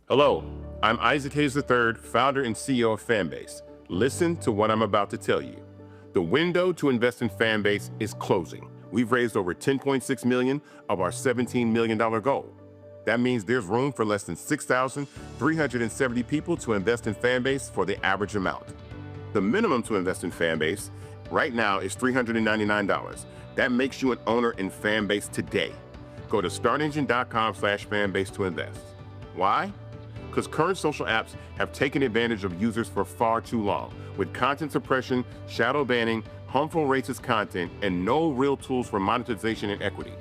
Hello, I'm Isaac Hayes III, founder and CEO of Fanbase. Listen to what I'm about to tell you. The window to invest in Fanbase is closing. We've raised over $10.6 million of our $17 million goal. That means there's room for less than 6,370 people to invest in Fanbase for the average amount. The minimum to invest in Fanbase right now is $399. That makes you an owner in Fanbase today. Go to startengine.com/fanbase to invest. Why? Because current social apps have taken advantage of users for far too long, with content suppression, shadow banning, harmful racist content, and no real tools for monetization and equity.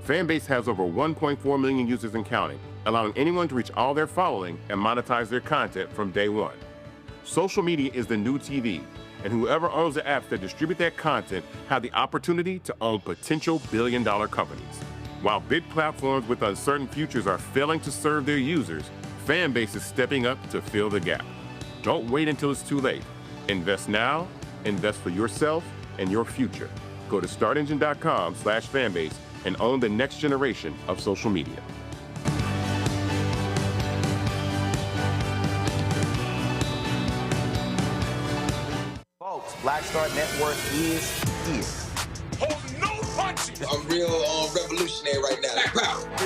Fanbase has over 1.4 million users and counting, allowing anyone to reach all their following and monetize their content from day one. Social media is the new TV, and whoever owns the apps that distribute that content have the opportunity to own potential billion-dollar companies. While big platforms with uncertain futures are failing to serve their users, Fanbase is stepping up to fill the gap. Don't wait until it's too late. Invest now, invest for yourself and your future. Go to startengine.com/fanbase and own the next generation of social media. Folks, Black Star Network is here. Hold no punches! I'm real revolutionary right now.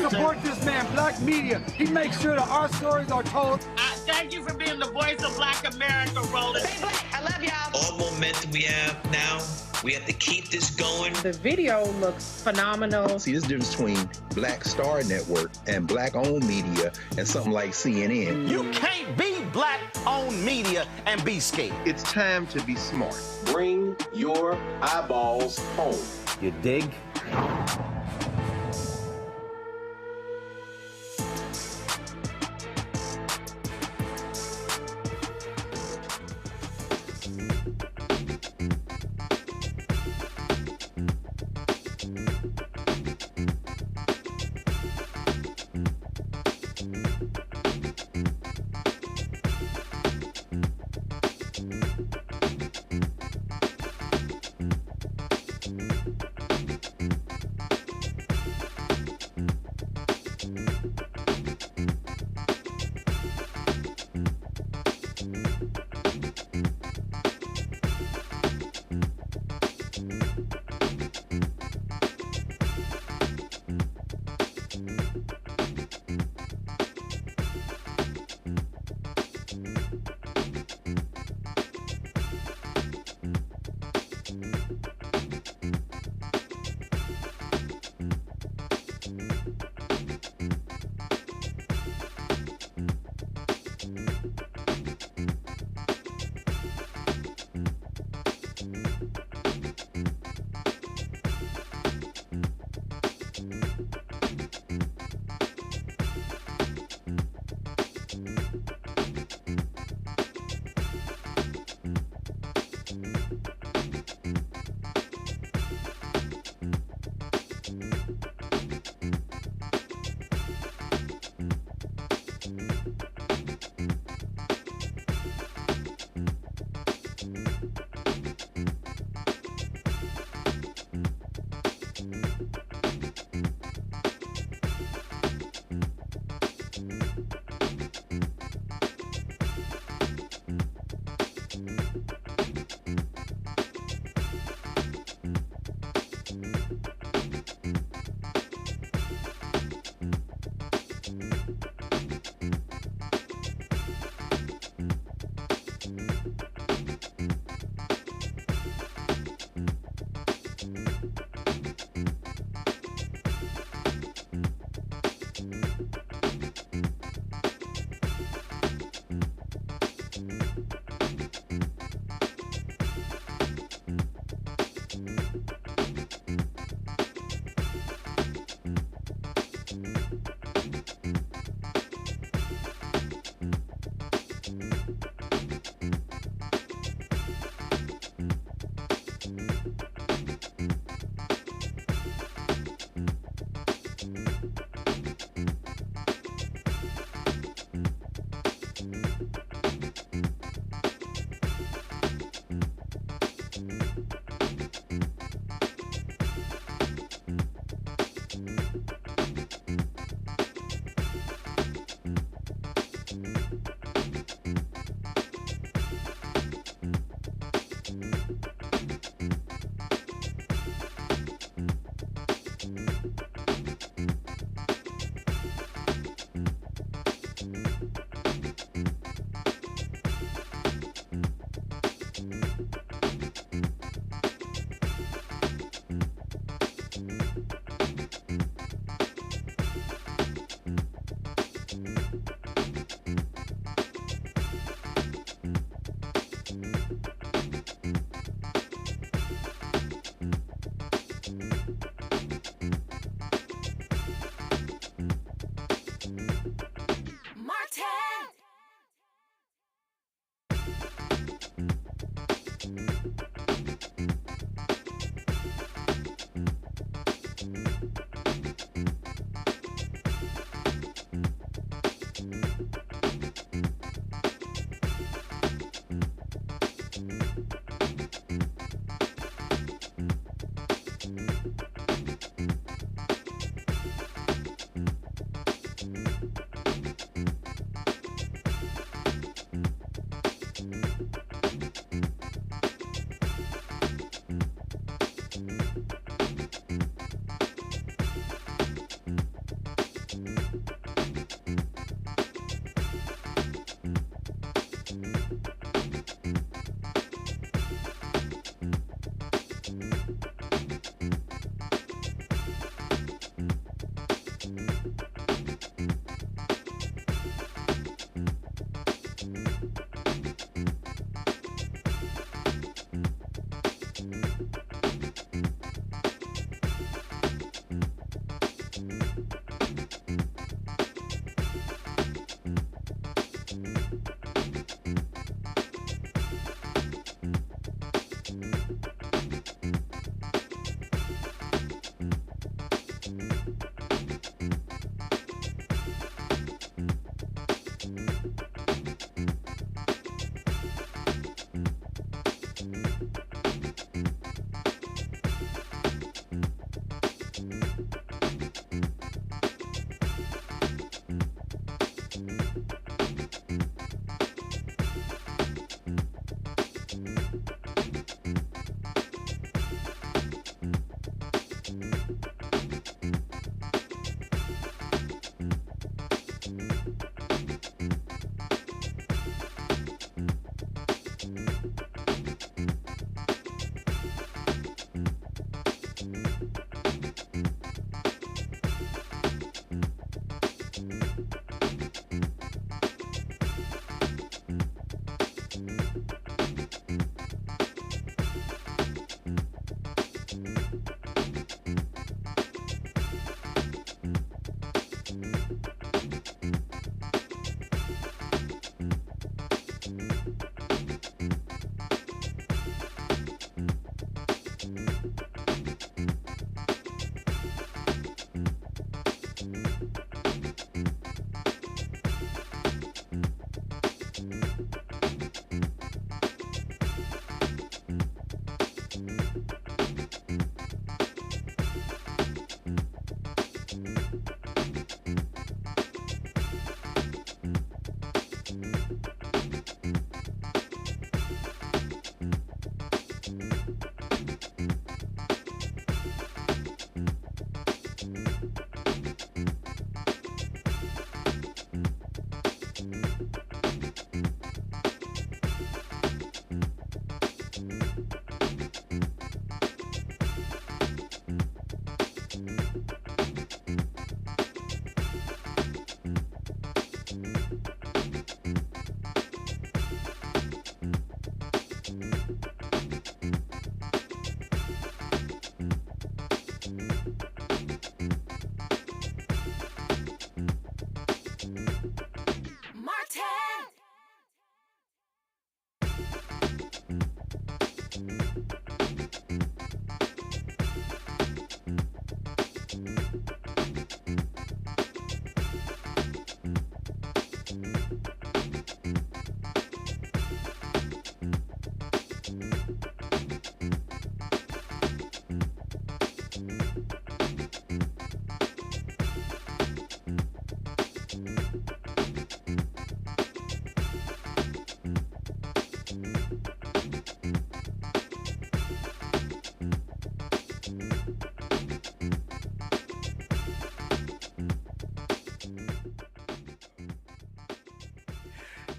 Support this man, Black Media. He makes sure that our stories are told. Thank you for being the voice of Black America, Roland. Stay black. I love y'all. All momentum we have now, we have to keep this going. The video looks phenomenal. See, there's a difference between Black Star Network and Black-owned media and something like CNN. You can't be Black-owned media and be scared. It's time to be smart. Bring your eyeballs home. You dig?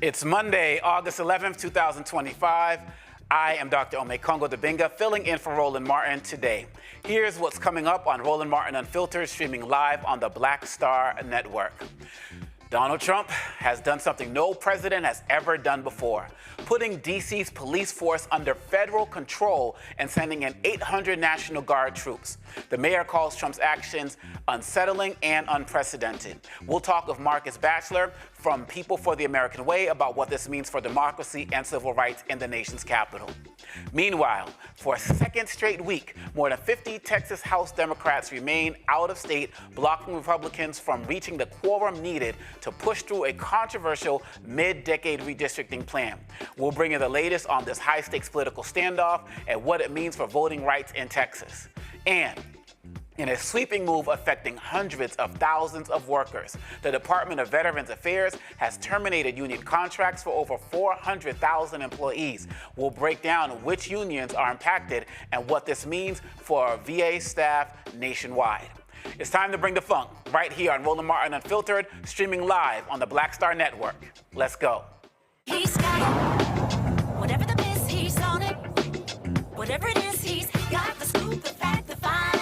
It's Monday, August 11th, 2025. I am Dr. Omekongo Dibinga, filling in for Roland Martin today. Here's what's coming up on Roland Martin Unfiltered, streaming live on the Black Star Network. Donald Trump has done something no president has ever done before, putting D.C.'s police force under federal control and sending in 800 National Guard troops. The mayor calls Trump's actions unsettling and unprecedented. We'll talk with Marcus Batchelor, from People for the American Way about what this means for democracy and civil rights in the nation's capital. Meanwhile, for a second straight week, more than 50 Texas House Democrats remain out of state, blocking Republicans from reaching the quorum needed to push through a controversial mid-decade redistricting plan. We'll bring you the latest on this high-stakes political standoff and what it means for voting rights in Texas. And in a sweeping move affecting hundreds of thousands of workers, the Department of Veterans Affairs has terminated union contracts for over 400,000 employees. We'll break down which unions are impacted and what this means for VA staff nationwide. It's time to bring the funk right here on Roland Martin Unfiltered, streaming live on the Black Star Network. Let's go. He's got it. Whatever the miss, he's on it. Whatever it is, he's got the scoop, the fact, the find.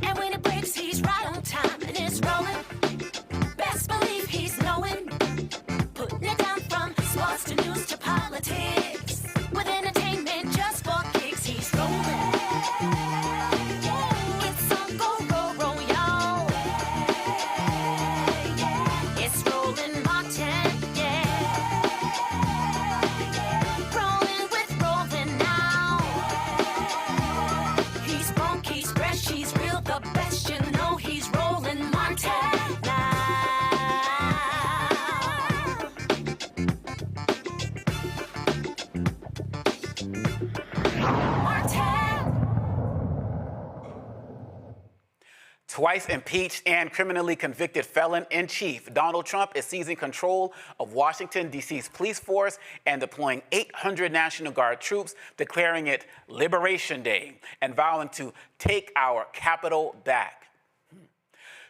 And when it breaks, he's right on time and it's rolling. Best believe he's knowing. Putting it down from sports to news to politics. With entertainment just for kicks, he's rolling. It's on go, roll, roll, y'all. It's Roland Martin, yeah. Rolling with Roland now. He's funk, he's fresh, he's real, the best, you know he's Roland Martin now. Twice impeached and criminally convicted felon-in-chief Donald Trump is seizing control of Washington, D.C.'s police force and deploying 800 National Guard troops, declaring it Liberation Day and vowing to take our capital back.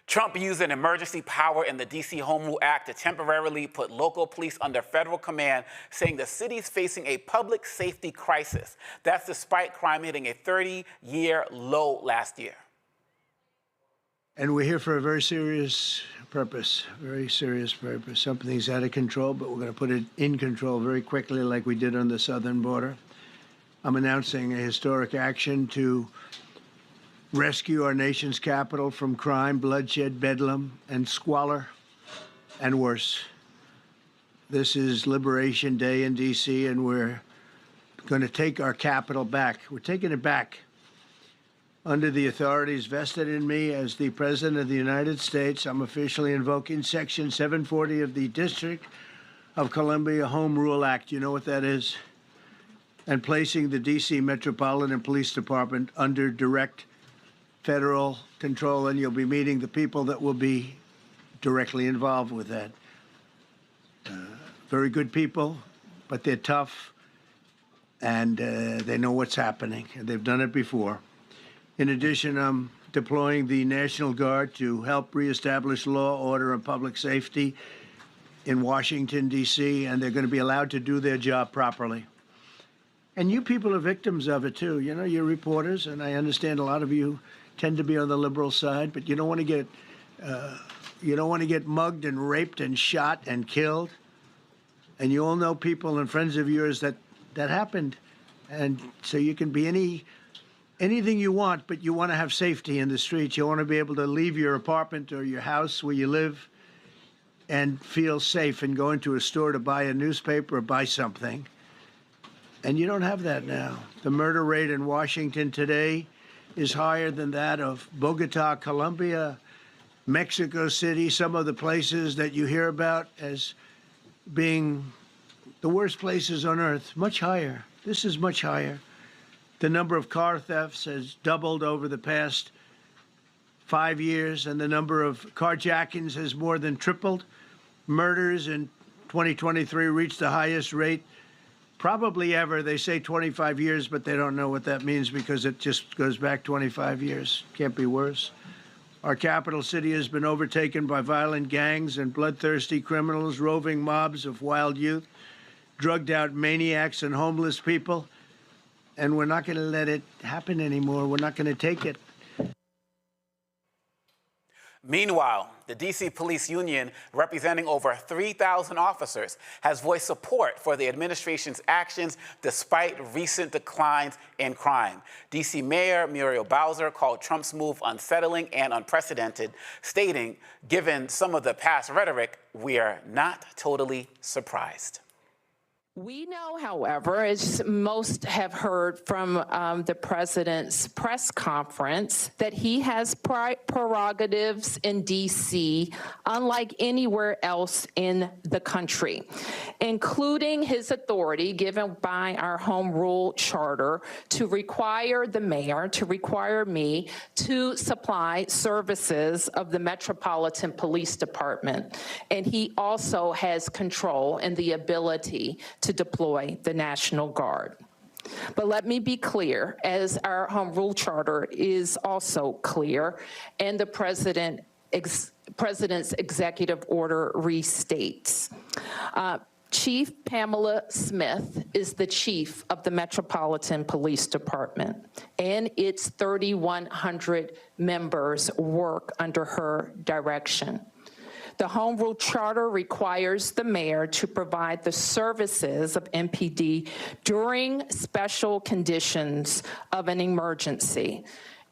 Trump used an emergency power in the D.C. Home Rule Act to temporarily put local police under federal command, saying the city's facing a public safety crisis. That's despite crime hitting a 30-year low last year. And we're here for a very serious purpose, Something's out of control, but we're going to put it in control very quickly like we did on the southern border. I'm announcing a historic action to rescue our nation's capital from crime, bloodshed, bedlam, and squalor, and worse. This is Liberation Day in D.C., and we're going to take our capital back. We're taking it back. Under the authorities vested in me as the President of the United States, I'm officially invoking Section 740 of the District of Columbia Home Rule Act. You know what that is? And placing the D.C. Metropolitan Police Department under direct federal control, and you'll be meeting the people that will be directly involved with that. Very good people, but they're tough, and they know what's happening, and they've done it before. In addition, I'm deploying the National Guard to help reestablish law, order, and public safety in Washington, D.C., and they're going to be allowed to do their job properly. And you people are victims of it, too. You know, you're reporters, and I understand a lot of you tend to be on the liberal side, but you don't want to get mugged and raped and shot and killed. And you all know people and friends of yours that happened. And so you can be anything you want, but you want to have safety in the streets. You want to be able to leave your apartment or your house where you live and feel safe and go into a store to buy a newspaper or buy something. And you don't have that now. The murder rate in Washington today is higher than that of Bogota, Colombia, Mexico City, some of the places that you hear about as being the worst places on earth, much higher. This is much higher. The number of car thefts has doubled over the past 5 years, and the number of carjackings has more than tripled. Murders in 2023 reached the highest rate probably ever. They say 25 years, but they don't know what that means because it just goes back 25 years. Can't be worse. Our capital city has been overtaken by violent gangs and bloodthirsty criminals, roving mobs of wild youth, drugged-out maniacs and homeless people. And we're not going to let it happen anymore. We're not going to take it. Meanwhile, the D.C. Police Union, representing over 3,000 officers, has voiced support for the administration's actions despite recent declines in crime. D.C. Mayor Muriel Bowser called Trump's move unsettling and unprecedented, stating, given some of the past rhetoric, we are not totally surprised. We know, however, as most have heard from the president's press conference, that he has prerogatives in D.C. unlike anywhere else in the country, including his authority given by our home rule charter to require the mayor, to require me to supply services of the Metropolitan Police Department. And he also has control and the ability to deploy the National Guard. But let me be clear, as our home rule charter is also clear, and the president's executive order restates. Chief Pamela Smith is the chief of the Metropolitan Police Department, and its 3,100 members work under her direction. The Home Rule Charter requires the mayor to provide the services of MPD during special conditions of an emergency,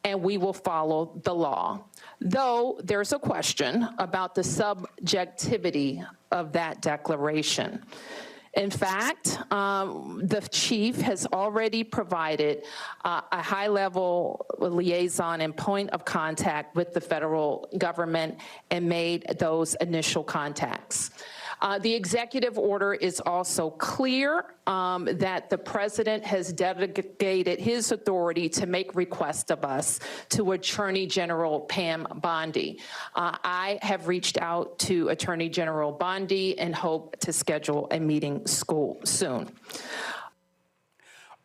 and we will follow the law. Though there's a question about the subjectivity of that declaration. In fact, the chief has already provided a high-level liaison and point of contact with the federal government and made those initial contacts. The executive order is also clear that the president has delegated his authority to make requests of us to Attorney General Pam Bondi. I have reached out to Attorney General Bondi and hope to schedule a meeting soon.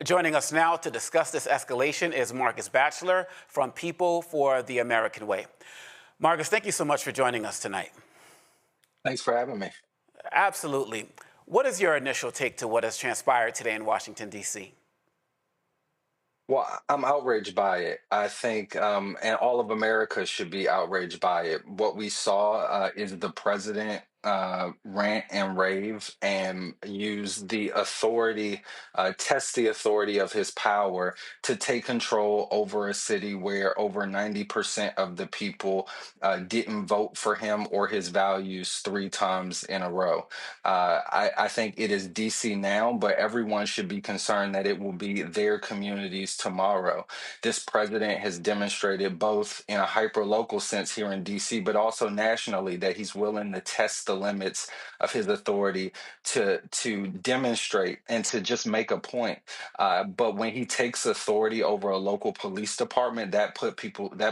Joining us now to discuss this escalation is Marcus Batchelor from People for the American Way. Marcus, thank you so much for joining us tonight. Thanks for having me. Absolutely. What is your initial take to what has transpired today in Washington, D.C.? Well, I'm outraged by it. I think, and all of America should be outraged by it. What we saw is the president rant and rave and use the authority, test the authority of his power to take control over a city where over 90% of the people didn't vote for him or his values 3 times in a row. I think it is DC now, but everyone should be concerned that it will be their communities tomorrow. This president has demonstrated both in a hyper-local sense here in DC, but also nationally that he's willing to test the limits of his authority to demonstrate and to just make a point. But when he takes authority over a local police department, that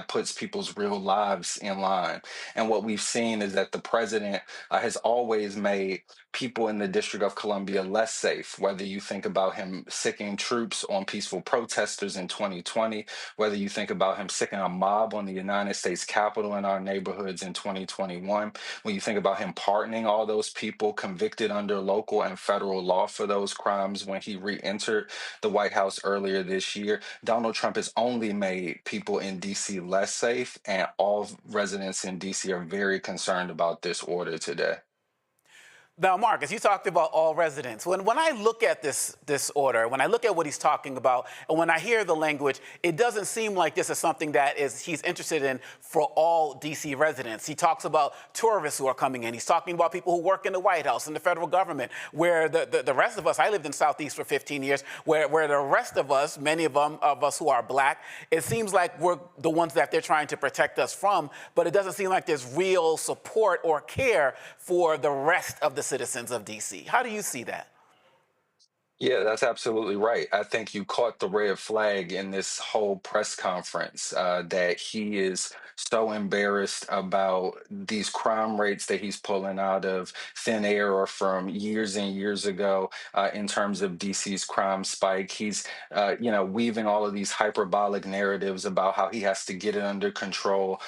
puts people's real lives in line. And what we've seen is that the president has always made people in the District of Columbia less safe, whether you think about him sicking troops on peaceful protesters in 2020, whether you think about him sicking a mob on the United States Capitol in our neighborhoods in 2021, when you think about him pardoning all those people convicted under local and federal law for those crimes when he re-entered the White House earlier this year, Donald Trump has only made people in DC less safe, and all residents in DC are very concerned about this order today. Now, Marcus, you talked about all residents. When I look at this order, when I look at what he's talking about, and when I hear the language, it doesn't seem like this is something that he's interested in for all D.C. residents. He talks about tourists who are coming in. He's talking about people who work in the White House and the federal government, where the rest of us, I lived in Southeast for 15 years, where the rest of us, many of us who are black, it seems like we're the ones that they're trying to protect us from, but it doesn't seem like there's real support or care for the rest of the citizens of D.C. How do you see that? Yeah, that's absolutely right. I think you caught the red flag in this whole press conference, that he is so embarrassed about these crime rates that he's pulling out of thin air or from years and years ago in terms of DC's crime spike. He's, weaving all of these hyperbolic narratives about how he has to get it under control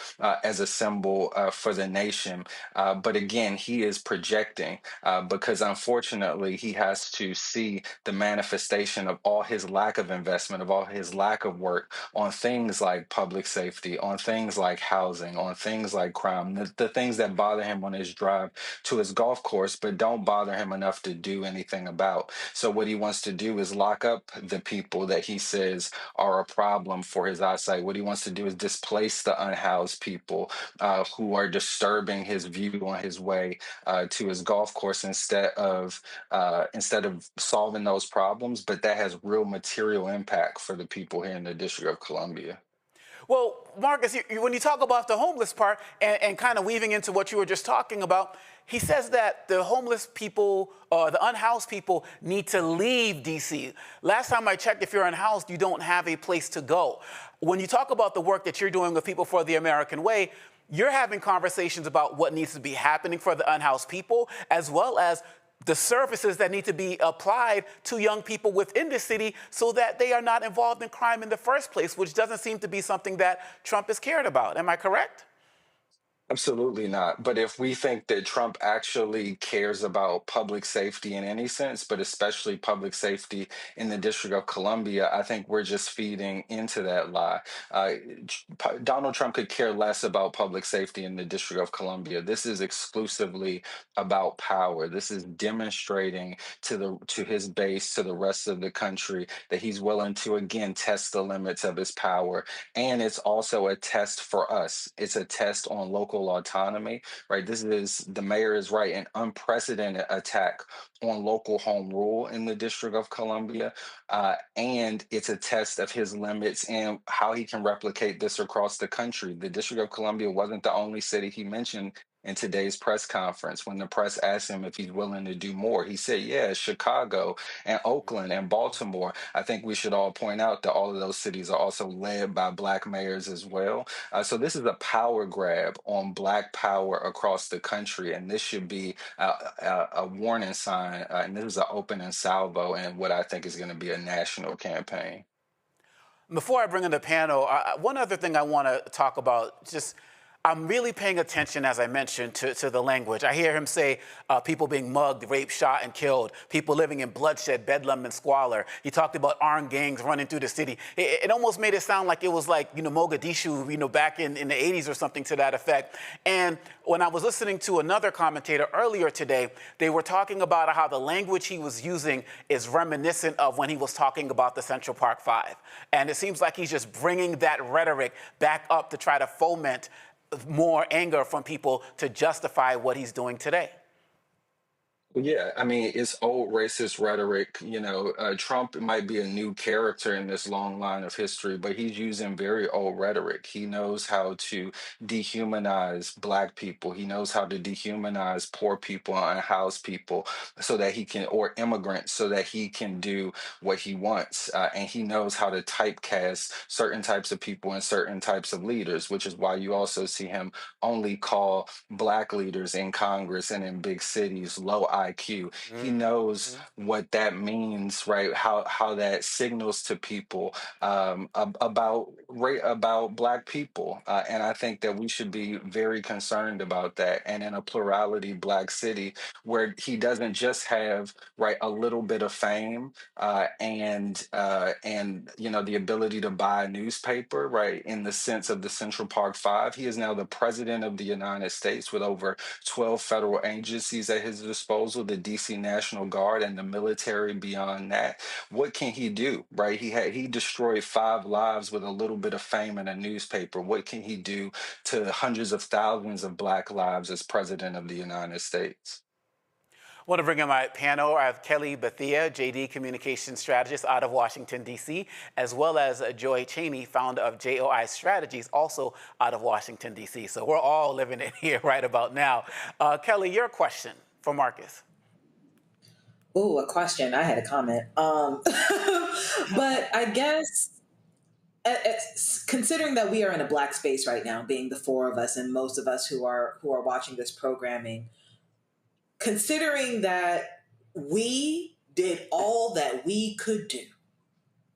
as a symbol for the nation. But again, he is projecting because unfortunately he has to see the manifestation of all his lack of investment, of all his lack of work on things like public safety, on things like housing, on things like crime, the things that bother him on his drive to his golf course, but don't bother him enough to do anything about. So what he wants to do is lock up the people that he says are a problem for his eyesight. What he wants to do is displace the unhoused people who are disturbing his view on his way to his golf course instead of solving those problems. But that has real material impact for the people here in the District of Columbia. Well, Marcus, when you talk about the homeless part and kind of weaving into what you were just talking about, he says that the homeless people, the unhoused people, need to leave D.C. Last time I checked, if you're unhoused, you don't have a place to go. When you talk about the work that you're doing with People for the American Way, you're having conversations about what needs to be happening for the unhoused people, as well as the services that need to be applied to young people within the city so that they are not involved in crime in the first place, which doesn't seem to be something that Trump has cared about. Am I correct? Absolutely not. But if we think that Trump actually cares about public safety in any sense, but especially public safety in the District of Columbia, I think we're just feeding into that lie. Donald Trump could care less about public safety in the District of Columbia. This is exclusively about power. This is demonstrating to his base, to the rest of the country, that he's willing to again test the limits of his power. And it's also a test for us. It's a test on local autonomy, right? The mayor is right, an unprecedented attack on local home rule in the District of Columbia. And it's a test of his limits and how he can replicate this across the country. The District of Columbia wasn't the only city he mentioned in today's press conference. When the press asked him if he's willing to do more, he said, yeah, Chicago and Oakland and Baltimore. I think we should all point out that all of those cities are also led by Black mayors as well. So this is a power grab on Black power across the country, and this should be a warning sign, and this is an opening salvo in what I think is going to be a national campaign. Before I bring in the panel, one other thing I want to talk about, I'm really paying attention, as I mentioned, to the language. I hear him say people being mugged, raped, shot, and killed, people living in bloodshed, bedlam, and squalor. He talked about armed gangs running through the city. It almost made it sound like it was like, Mogadishu, back in the 80s or something to that effect. And when I was listening to another commentator earlier today, they were talking about how the language he was using is reminiscent of when he was talking about the Central Park Five. And it seems like he's just bringing that rhetoric back up to try to foment more anger from people to justify what he's doing today. Yeah, I mean, it's old racist rhetoric. Trump might be a new character in this long line of history, but he's using very old rhetoric. He knows how to dehumanize Black people. He knows how to dehumanize poor people and unhoused people so that he can, or immigrants, so that he can do what he wants. And he knows how to typecast certain types of people and certain types of leaders, which is why you also see him only call Black leaders in Congress and in big cities low IQ. He knows what that means, right? How that signals to people about Black people, and I think that we should be very concerned about that. And in a plurality Black city where he doesn't just have a little bit of fame and the ability to buy a newspaper, right? In the sense of the Central Park Five, he is now the president of the United States with over 12 federal agencies at his disposal, the D.C. National Guard and the military beyond that. What can he do, right? He destroyed 5 lives with a little bit of fame in a newspaper. What can he do to hundreds of thousands of Black lives as president of the United States? I want to bring in my panel. I have Kelly Bethia, JD Communications Strategist out of Washington, D.C., as well as Joy Cheney, founder of JOI Strategies, also out of Washington, D.C. So we're all living it here right about now. Kelly, your question for Marcus. Ooh, a question. I had a comment. But I guess considering that we are in a Black space right now, being the 4 of us and most of us who are watching this programming, considering that we did all that we could do,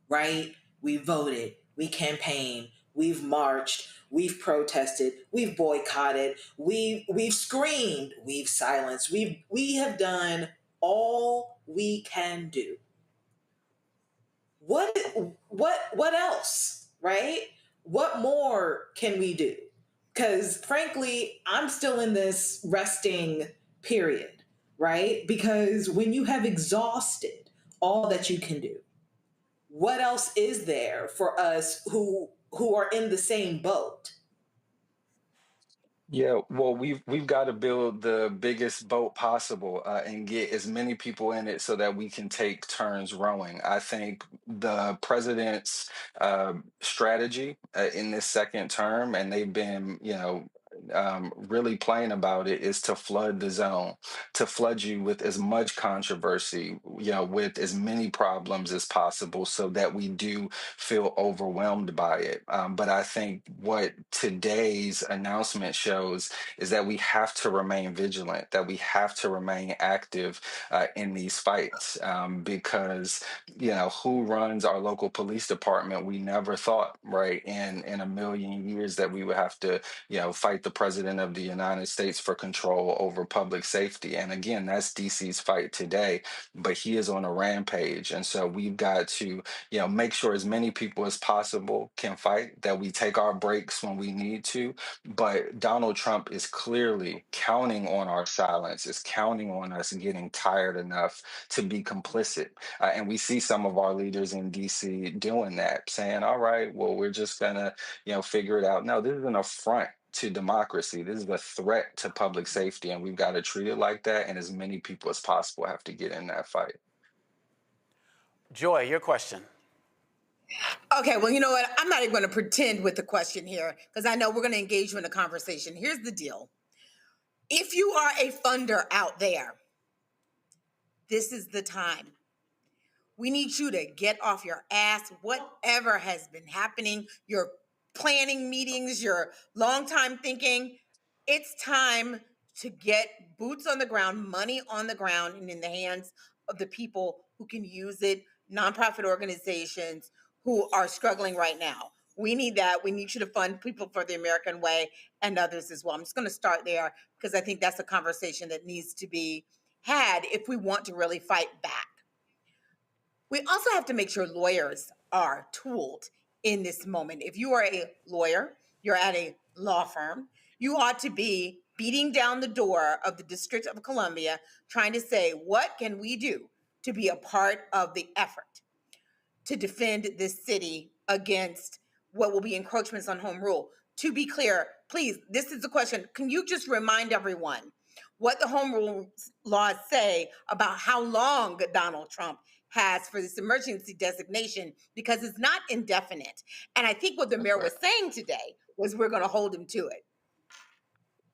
right? We voted, we campaigned, we've marched, we've protested, we've boycotted, we've screamed, we've silenced, we have done all we can do. what else, right? What more can we do? Because frankly, I'm still in this resting period, right? Because when you have exhausted all that you can do, what else is there for us who are in the same boat? Yeah, well, we've got to build the biggest boat possible and get as many people in it so that we can take turns rowing. I think the president's strategy in this second term, and they've been, really plain about it, is to flood the zone, to flood you with as much controversy, with as many problems as possible, so that we do feel overwhelmed by it. But I think what today's announcement shows is that we have to remain vigilant, that we have to remain active in these fights, because who runs our local police department? We never thought, right, in a million years that we would have to fight the president of the United States for control over public safety. And again, that's DC's fight today, but he is on a rampage. And so we've got to make sure as many people as possible can fight, that we take our breaks when we need to. But Donald Trump is clearly counting on our silence, is counting on us getting tired enough to be complicit. And we see some of our leaders in DC doing that, saying, all right, well, we're just going to, figure it out. No, this is an affront to democracy. This is a threat to public safety, and we've got to treat it like that. And as many people as possible have to get in that fight. Joy, your question. Okay, well, you know what? I'm not even going to pretend with the question here, because I know we're going to engage you in a conversation. Here's the deal. If you are a funder out there, this is the time. We need you to get off your ass, whatever has been happening, your planning meetings, your long time thinking. It's time to get boots on the ground, money on the ground, and in the hands of the people who can use it, nonprofit organizations who are struggling right now. We need that. We need you to fund People for the American Way and others as well. I'm just going to start there because I think that's a conversation that needs to be had if we want to really fight back. We also have to make sure lawyers are tooled in this moment. If you are a lawyer, you're at a law firm, you ought to be beating down the door of the District of Columbia, trying to say, what can we do to be a part of the effort to defend this city against what will be encroachments on home rule? To be clear, please, this is the question. Can you just remind everyone what the home rule laws say about how long Donald Trump has for this emergency designation, because it's not indefinite. And I think what the mayor was saying today was we're going to hold him to it.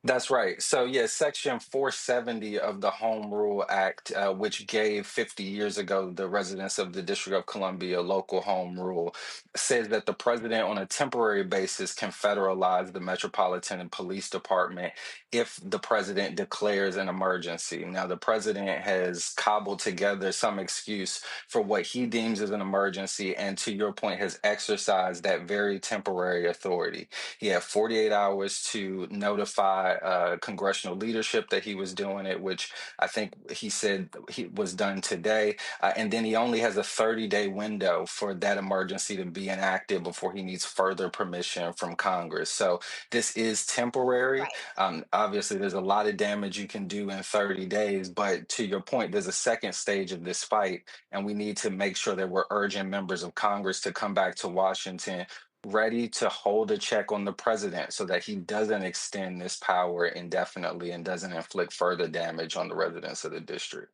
That's right. So, yeah, Section 470 of the Home Rule Act, which gave 50 years ago the residents of the District of Columbia local home rule, says that the president on a temporary basis can federalize the Metropolitan and Police Department if the president declares an emergency. Now, the president has cobbled together some excuse for what he deems as an emergency, and to your point, has exercised that very temporary authority. He had 48 hours to notify congressional leadership that he was doing it, which I think he said he was done today. And then he only has a 30-day window for that emergency to be enacted before he needs further permission from Congress. So this is temporary. Right. Obviously, there's a lot of damage you can do in 30 days. But to your point, there's a second stage of this fight, and we need to make sure that we're urging members of Congress to come back to Washington ready to hold a check on the president so that he doesn't extend this power indefinitely and doesn't inflict further damage on the residents of the district.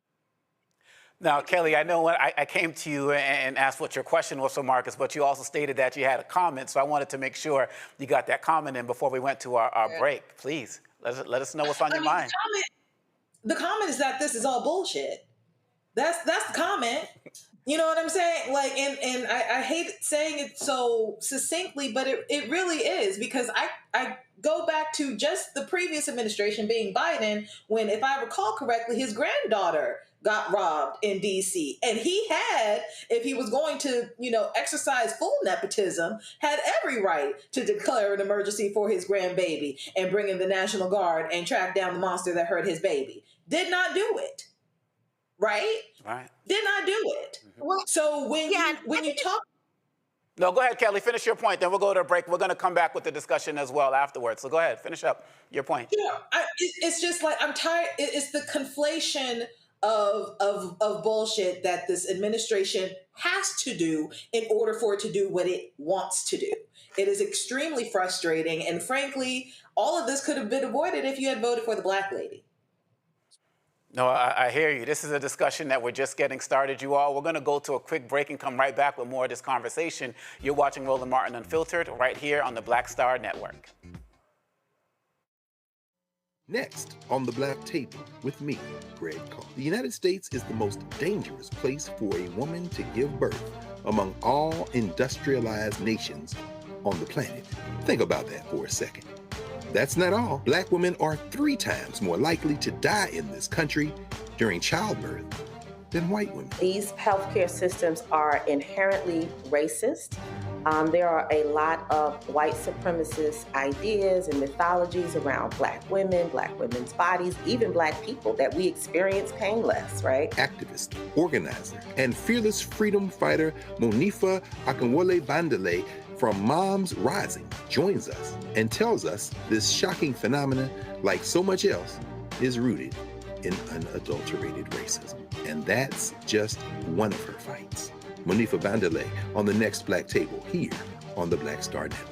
Now, Kelly, I know when I came to you and asked what your question was for Marcus, but you also stated that you had a comment, so I wanted to make sure you got that comment in before we went to our break. Please, let us know what's on your mind. The comment is that this is all bullshit. That's the comment. You know what I'm saying? Like, and I hate saying it so succinctly, but it really is, because I go back to just the previous administration being Biden, when, if I recall correctly, his granddaughter got robbed in DC. And he had, if he was going to, exercise full nepotism, had every right to declare an emergency for his grandbaby and bring in the National Guard and track down the monster that hurt his baby. Did not do it. Right? Right. Did not do it. Mm-hmm. So when you talk, No, go ahead, Kelly. Finish your point. Then we'll go to a break. We're going to come back with the discussion as well afterwards. So go ahead. Finish up your point. Yeah, it's just like I'm tired. It's the conflation of bullshit that this administration has to do in order for it to do what it wants to do. It is extremely frustrating, and frankly, all of this could have been avoided if you had voted for the black lady. No, I hear you. This is a discussion that we're just getting started, you all. We're going to go to a quick break and come right back with more of this conversation. You're watching Roland Martin Unfiltered right here on the Black Star Network. Next on the Black Table with me, Greg Carr. The United States is the most dangerous place for a woman to give birth among all industrialized nations on the planet. Think about that for a second. That's not all. Black women are 3 times more likely to die in this country during childbirth than white women. These healthcare systems are inherently racist. There are a lot of white supremacist ideas and mythologies around black women, black women's bodies, even black people, that we experience painless, right? Activist, organizer, and fearless freedom fighter Monifa Akinwole Bandele from Moms Rising joins us and tells us this shocking phenomenon, like so much else, is rooted in unadulterated racism. And that's just one of her fights. Monifa Bandele on the next Black Table here on the Black Star Network.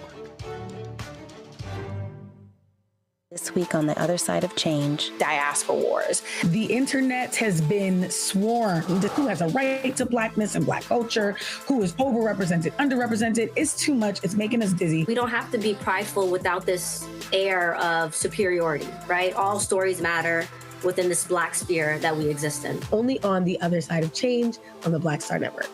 This week on The Other Side of Change, diaspora wars. The internet has been swarmed. Who has a right to blackness and black culture? Who is overrepresented, underrepresented? It's too much. It's making us dizzy. We don't have to be prideful without this air of superiority, right? All stories matter within this black sphere that we exist in. Only on The Other Side of Change on the Black Star Network.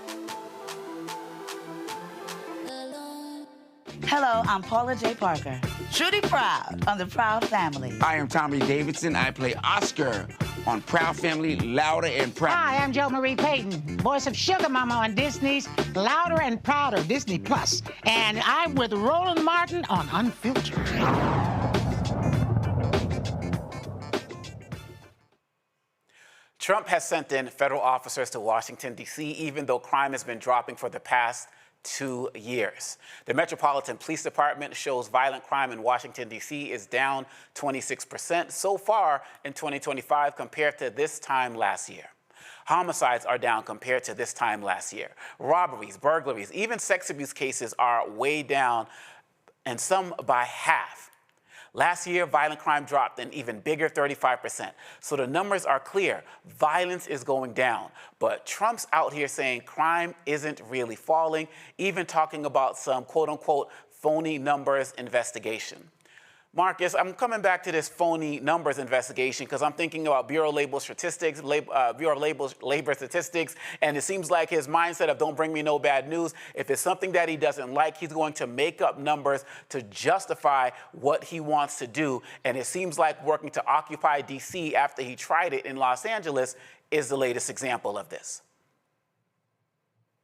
Hello, I'm Paula J. Parker. Truly proud on the Proud Family. I am Tommy Davidson. I play Oscar on Proud Family, Louder and Proud. Hi, I'm Jo Marie Payton, voice of Sugar Mama on Disney's Louder and Prouder Disney Plus, and I'm with Roland Martin on Unfiltered. Trump has sent in federal officers to Washington, D.C., even though crime has been dropping for the past 2 years. The Metropolitan Police Department shows violent crime in Washington, D.C. is down 26% so far in 2025 compared to this time last year. Homicides are down compared to this time last year. Robberies, burglaries, even sex abuse cases are way down, and some by half. Last year, violent crime dropped an even bigger 35%. So the numbers are clear. Violence is going down. But Trump's out here saying crime isn't really falling, even talking about some quote-unquote phony numbers investigation. Marcus, I'm coming back to this phony numbers investigation because I'm thinking about Bureau of Labor Statistics, labor statistics, and it seems like his mindset of don't bring me no bad news. If it's something that he doesn't like, he's going to make up numbers to justify what he wants to do. And it seems like working to occupy D.C. after he tried it in Los Angeles is the latest example of this.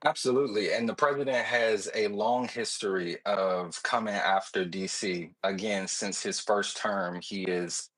Absolutely. And the president has a long history of coming after DC. Again, since his first term, he is,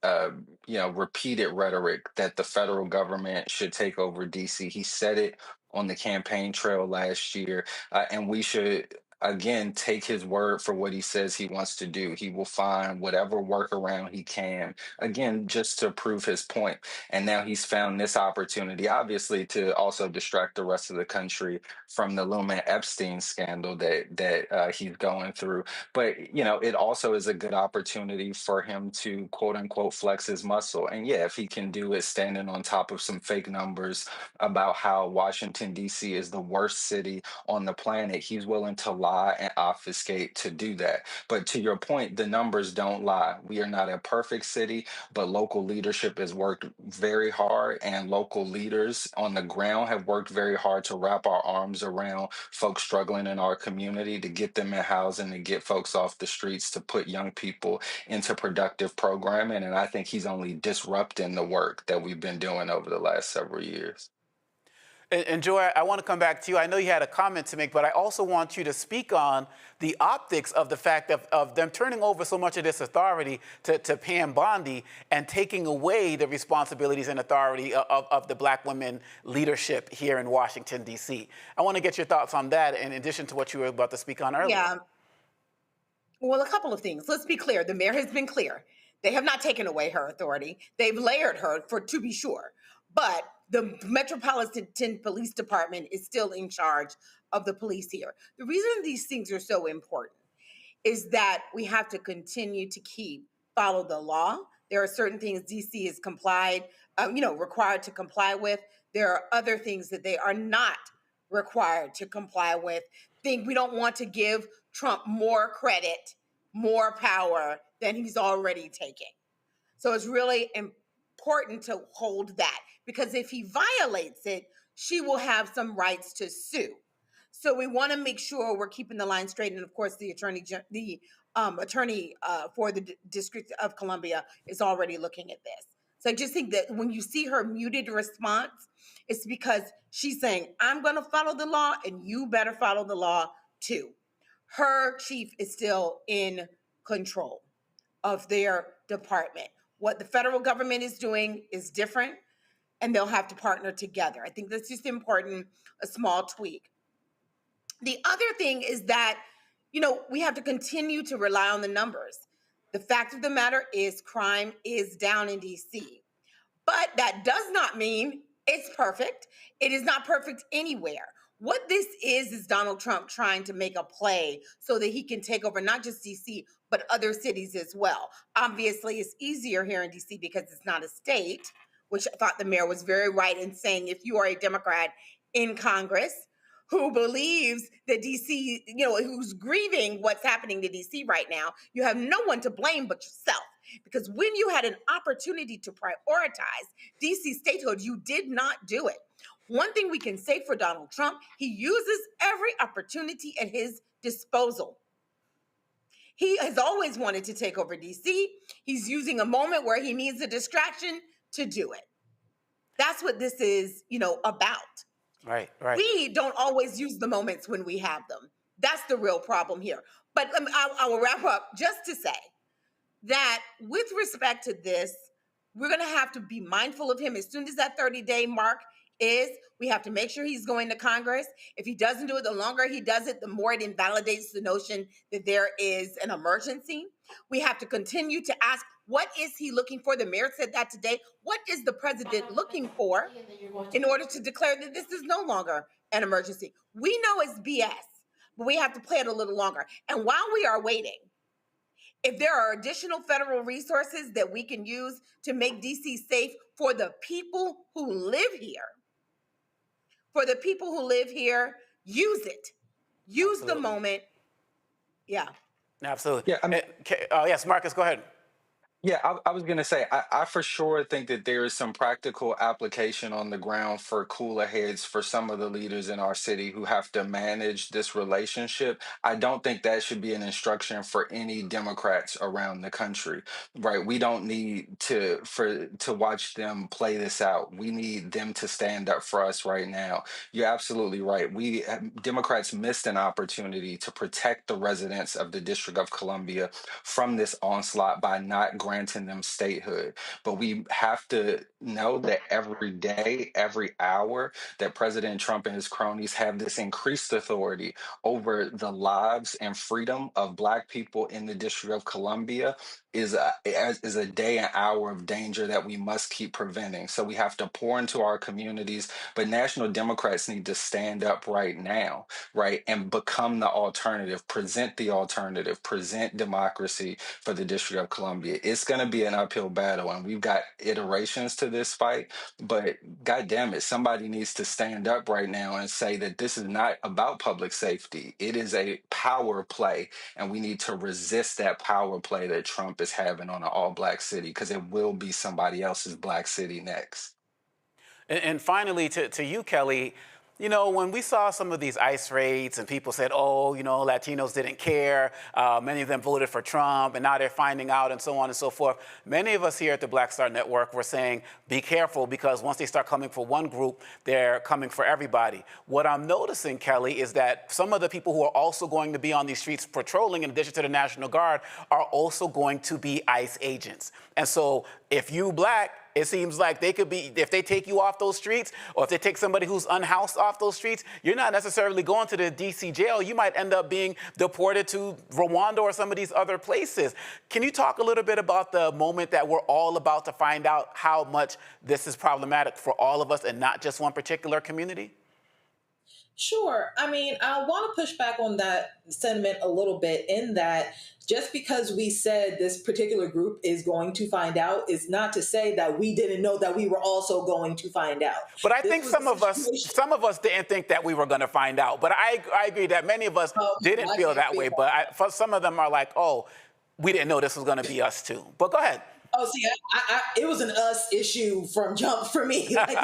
repeated rhetoric that the federal government should take over DC. He said it on the campaign trail last year, and we should, again, take his word for what he says he wants to do. He will find whatever workaround he can, again, just to prove his point. And now he's found this opportunity, obviously, to also distract the rest of the country from the looming Epstein scandal that he's going through. But, it also is a good opportunity for him to, quote unquote, flex his muscle. And yeah, if he can do it standing on top of some fake numbers about how Washington, D.C. is the worst city on the planet, he's willing to lie and obfuscate to do that. But to your point, the numbers don't lie. We are not a perfect city, but local leadership has worked very hard, and local leaders on the ground have worked very hard to wrap our arms around folks struggling in our community, to get them in housing, to get folks off the streets, to put young people into productive programming. And I think he's only disrupting the work that we've been doing over the last several years. And Joy, I want to come back to you. I know you had a comment to make, but I also want you to speak on the optics of the fact of them turning over so much of this authority to Pam Bondi and taking away the responsibilities and authority of the Black women leadership here in Washington, D.C. I want to get your thoughts on that in addition to what you were about to speak on earlier. Yeah. Well, a couple of things. Let's be clear. The mayor has been clear. They have not taken away her authority. They've layered her, to be sure. But the Metropolitan Police Department is still in charge of the police here. The reason these things are so important is that we have to continue to follow the law. There are certain things DC is required to comply with. There are other things that they are not required to comply with. We don't want to give Trump more credit, more power than he's already taking. So it's really important to hold that, because if he violates it, she will have some rights to sue. So we want to make sure we're keeping the line straight. And of course, the attorney for the District of Columbia is already looking at this. So I just think that when you see her muted response, it's because she's saying, I'm going to follow the law and you better follow the law too. Her chief is still in control of their department. What the federal government is doing is different, and they'll have to partner together. I think that's just important, a small tweak. The other thing is that, we have to continue to rely on the numbers. The fact of the matter is crime is down in DC, but that does not mean it's perfect. It is not perfect anywhere. What this is Donald Trump trying to make a play so that he can take over not just DC, but other cities as well. Obviously, it's easier here in DC because it's not a state, which I thought the mayor was very right in saying, if you are a Democrat in Congress who believes that DC, who's grieving what's happening to DC right now, you have no one to blame but yourself. Because when you had an opportunity to prioritize DC statehood, you did not do it. One thing we can say for Donald Trump, he uses every opportunity at his disposal. He has always wanted to take over DC. He's using a moment where he needs a distraction to do it. That's what this is, about. Right. We don't always use the moments when we have them. That's the real problem here. But I will wrap up just to say that with respect to this, we're going to have to be mindful of him as soon as that 30-day mark we have to make sure he's going to Congress. If he doesn't do it, the longer he does it, the more it invalidates the notion that there is an emergency. We have to continue to ask, what is he looking for? The mayor said that today. What is the president looking for in order to declare that this is no longer an emergency? We know it's BS, but we have to play it a little longer. And while we are waiting, if there are additional federal resources that we can use to make DC safe for the people who live here, use it. Use the moment. Yeah. Absolutely. Yeah. Yes, Marcus, go ahead. Yeah, I was going to say, I for sure think that there is some practical application on the ground for cooler heads for some of the leaders in our city who have to manage this relationship. I don't think that should be an instruction for any Democrats around the country, right? We don't need to watch them play this out. We need them to stand up for us right now. You're absolutely right. Democrats missed an opportunity to protect the residents of the District of Columbia from this onslaught by not granting them statehood. But we have to know that every day, every hour that President Trump and his cronies have this increased authority over the lives and freedom of Black people in the District of Columbia is a day and hour of danger that we must keep preventing. So we have to pour into our communities, but national Democrats need to stand up right now, right, and become the alternative, present democracy for the District of Columbia. It's going to be an uphill battle, and we've got iterations to this fight, but God damn it, somebody needs to stand up right now and say that this is not about public safety. It is a power play, and we need to resist that power play that Trump is having on an all-Black city, because it will be somebody else's Black city next. And finally, to you, Kelly, You know, when we saw some of these ICE raids and people said, oh, you know, Latinos didn't care, many of them voted for Trump, and now they're finding out and so on and so forth, many of us here at the Black Star Network were saying, be careful, because once they start coming for one group, they're coming for everybody. What I'm noticing, Kelly, is that some of the people who are also going to be on these streets patrolling, in addition to the National Guard, are also going to be ICE agents. And so if you Black, it seems like they could be, if they take you off those streets, or if they take somebody who's unhoused off those streets, you're not necessarily going to the D.C. jail. You might end up being deported to Rwanda or some of these other places. Can you talk a little bit about the moment that we're all about to find out how much this is problematic for all of us and not just one particular community? Sure. I mean, I want to push back on that sentiment a little bit, in that just because we said this particular group is going to find out is not to say that we didn't know that we were also going to find out. But I think some of us didn't think that we were going to find out. But I agree that many of us didn't feel that way. But for some of them are like, oh, we didn't know this was going to be us too. But go ahead. Oh, see, it was an us issue from jump for me. Like,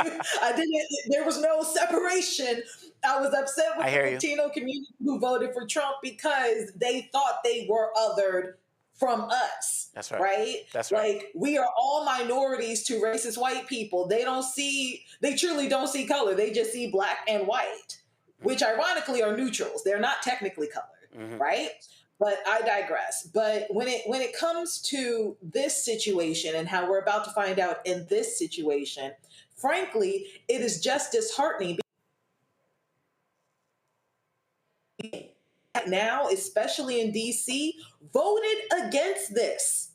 there was no separation. I was upset with the Latino community who voted for Trump because they thought they were othered from us. That's right. Right? That's right. Like, we are all minorities to racist white people. They truly don't see color. They just see black and white, which ironically are neutrals. They're not technically colored, right? But I digress. But when it comes to this situation and how we're about to find out in this situation, frankly, it is just disheartening. Now, especially in DC, voted against this,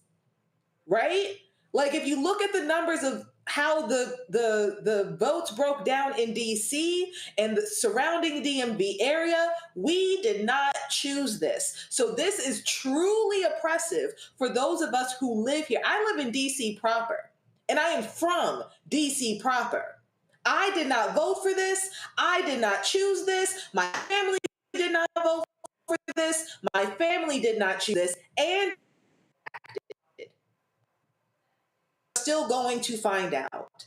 right? Like, if you look at the numbers of how the votes broke down in DC and the surrounding DMV area, we did not choose this. So this is truly oppressive for those of us who live here. I live in DC proper, and I am from DC proper. I did not vote for this. I did not choose this. My family did not vote for this. My family did not choose this. And still going to find out.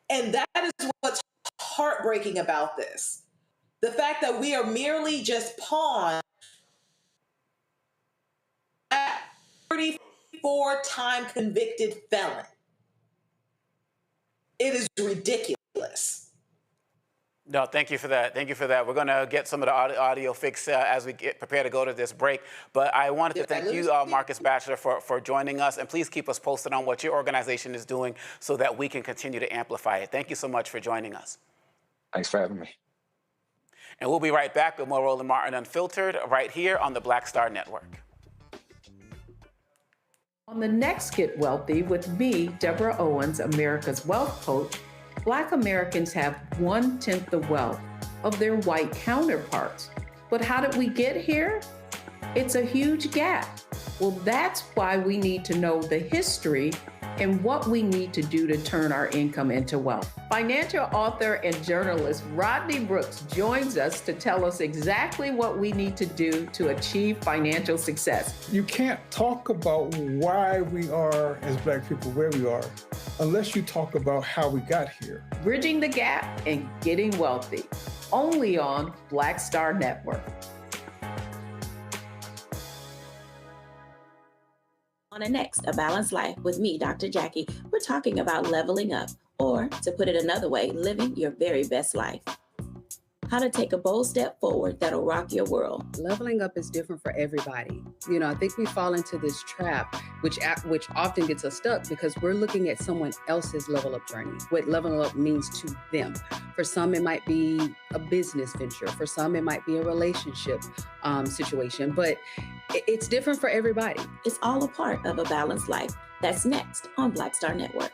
And that is what's heartbreaking about this. The fact that we are merely just pawns at 34-time convicted felon. It is ridiculous. No, thank you for that. Thank you for that. We're going to get some of the audio fixed as we get prepared to go to this break. But I wanted to thank you, Marcus Batchelor, for joining us. And please keep us posted on what your organization is doing so that we can continue to amplify it. Thank you so much for joining us. Thanks for having me. And we'll be right back with more Roland Martin Unfiltered right here on the Black Star Network. On the next Get Wealthy with me, Deborah Owens, America's Wealth Coach, Black Americans have 1/10 the wealth of their white counterparts. But how did we get here? It's a huge gap. Well, that's why we need to know the history and what we need to do to turn our income into wealth. Financial author and journalist Rodney Brooks joins us to tell us exactly what we need to do to achieve financial success. You can't talk about why we are, as Black people, where we are, unless you talk about how we got here. Bridging the Gap and Getting Wealthy, only on Black Star Network. On the next A Balanced Life with me, Dr. Jackie, we're talking about leveling up, or to put it another way, living your very best life. How to take a bold step forward that'll rock your world. Leveling up is different for everybody. You know, I think we fall into this trap, which often gets us stuck because we're looking at someone else's level up journey, what leveling up means to them. For some, it might be a business venture. For some, it might be a relationship situation, but it's different for everybody. It's all a part of A Balanced Life. That's next on Black Star Network.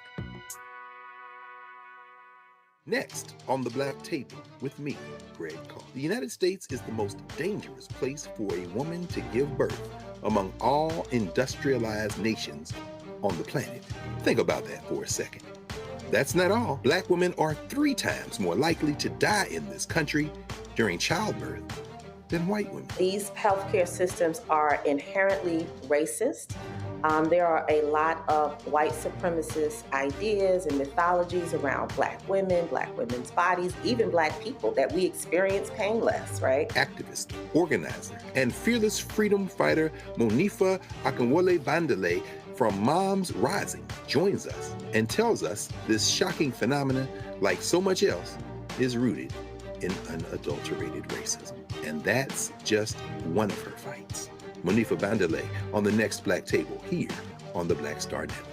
Next on the Black Table with me, Greg Carr. The United States is the most dangerous place for a woman to give birth among all industrialized nations on the planet. Think about that for a second. That's not all. Black women are 3 times more likely to die in this country during childbirth than white women. These healthcare systems are inherently racist. There are a lot of white supremacist ideas and mythologies around Black women, Black women's bodies, even Black people that we experience painless, right? Activist, organizer, and fearless freedom fighter Monifa Akinwole Bandele from Moms Rising joins us and tells us this shocking phenomenon, like so much else, is rooted in unadulterated racism. And that's just one of her fights. Monifa Bandele on the next Black Table here on the Black Star Network.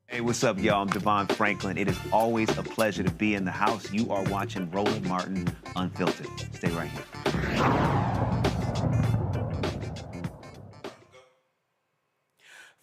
Hey, what's up, y'all? I'm Devon Franklin. It is always a pleasure to be in the house. You are watching Roland Martin Unfiltered. Stay right here.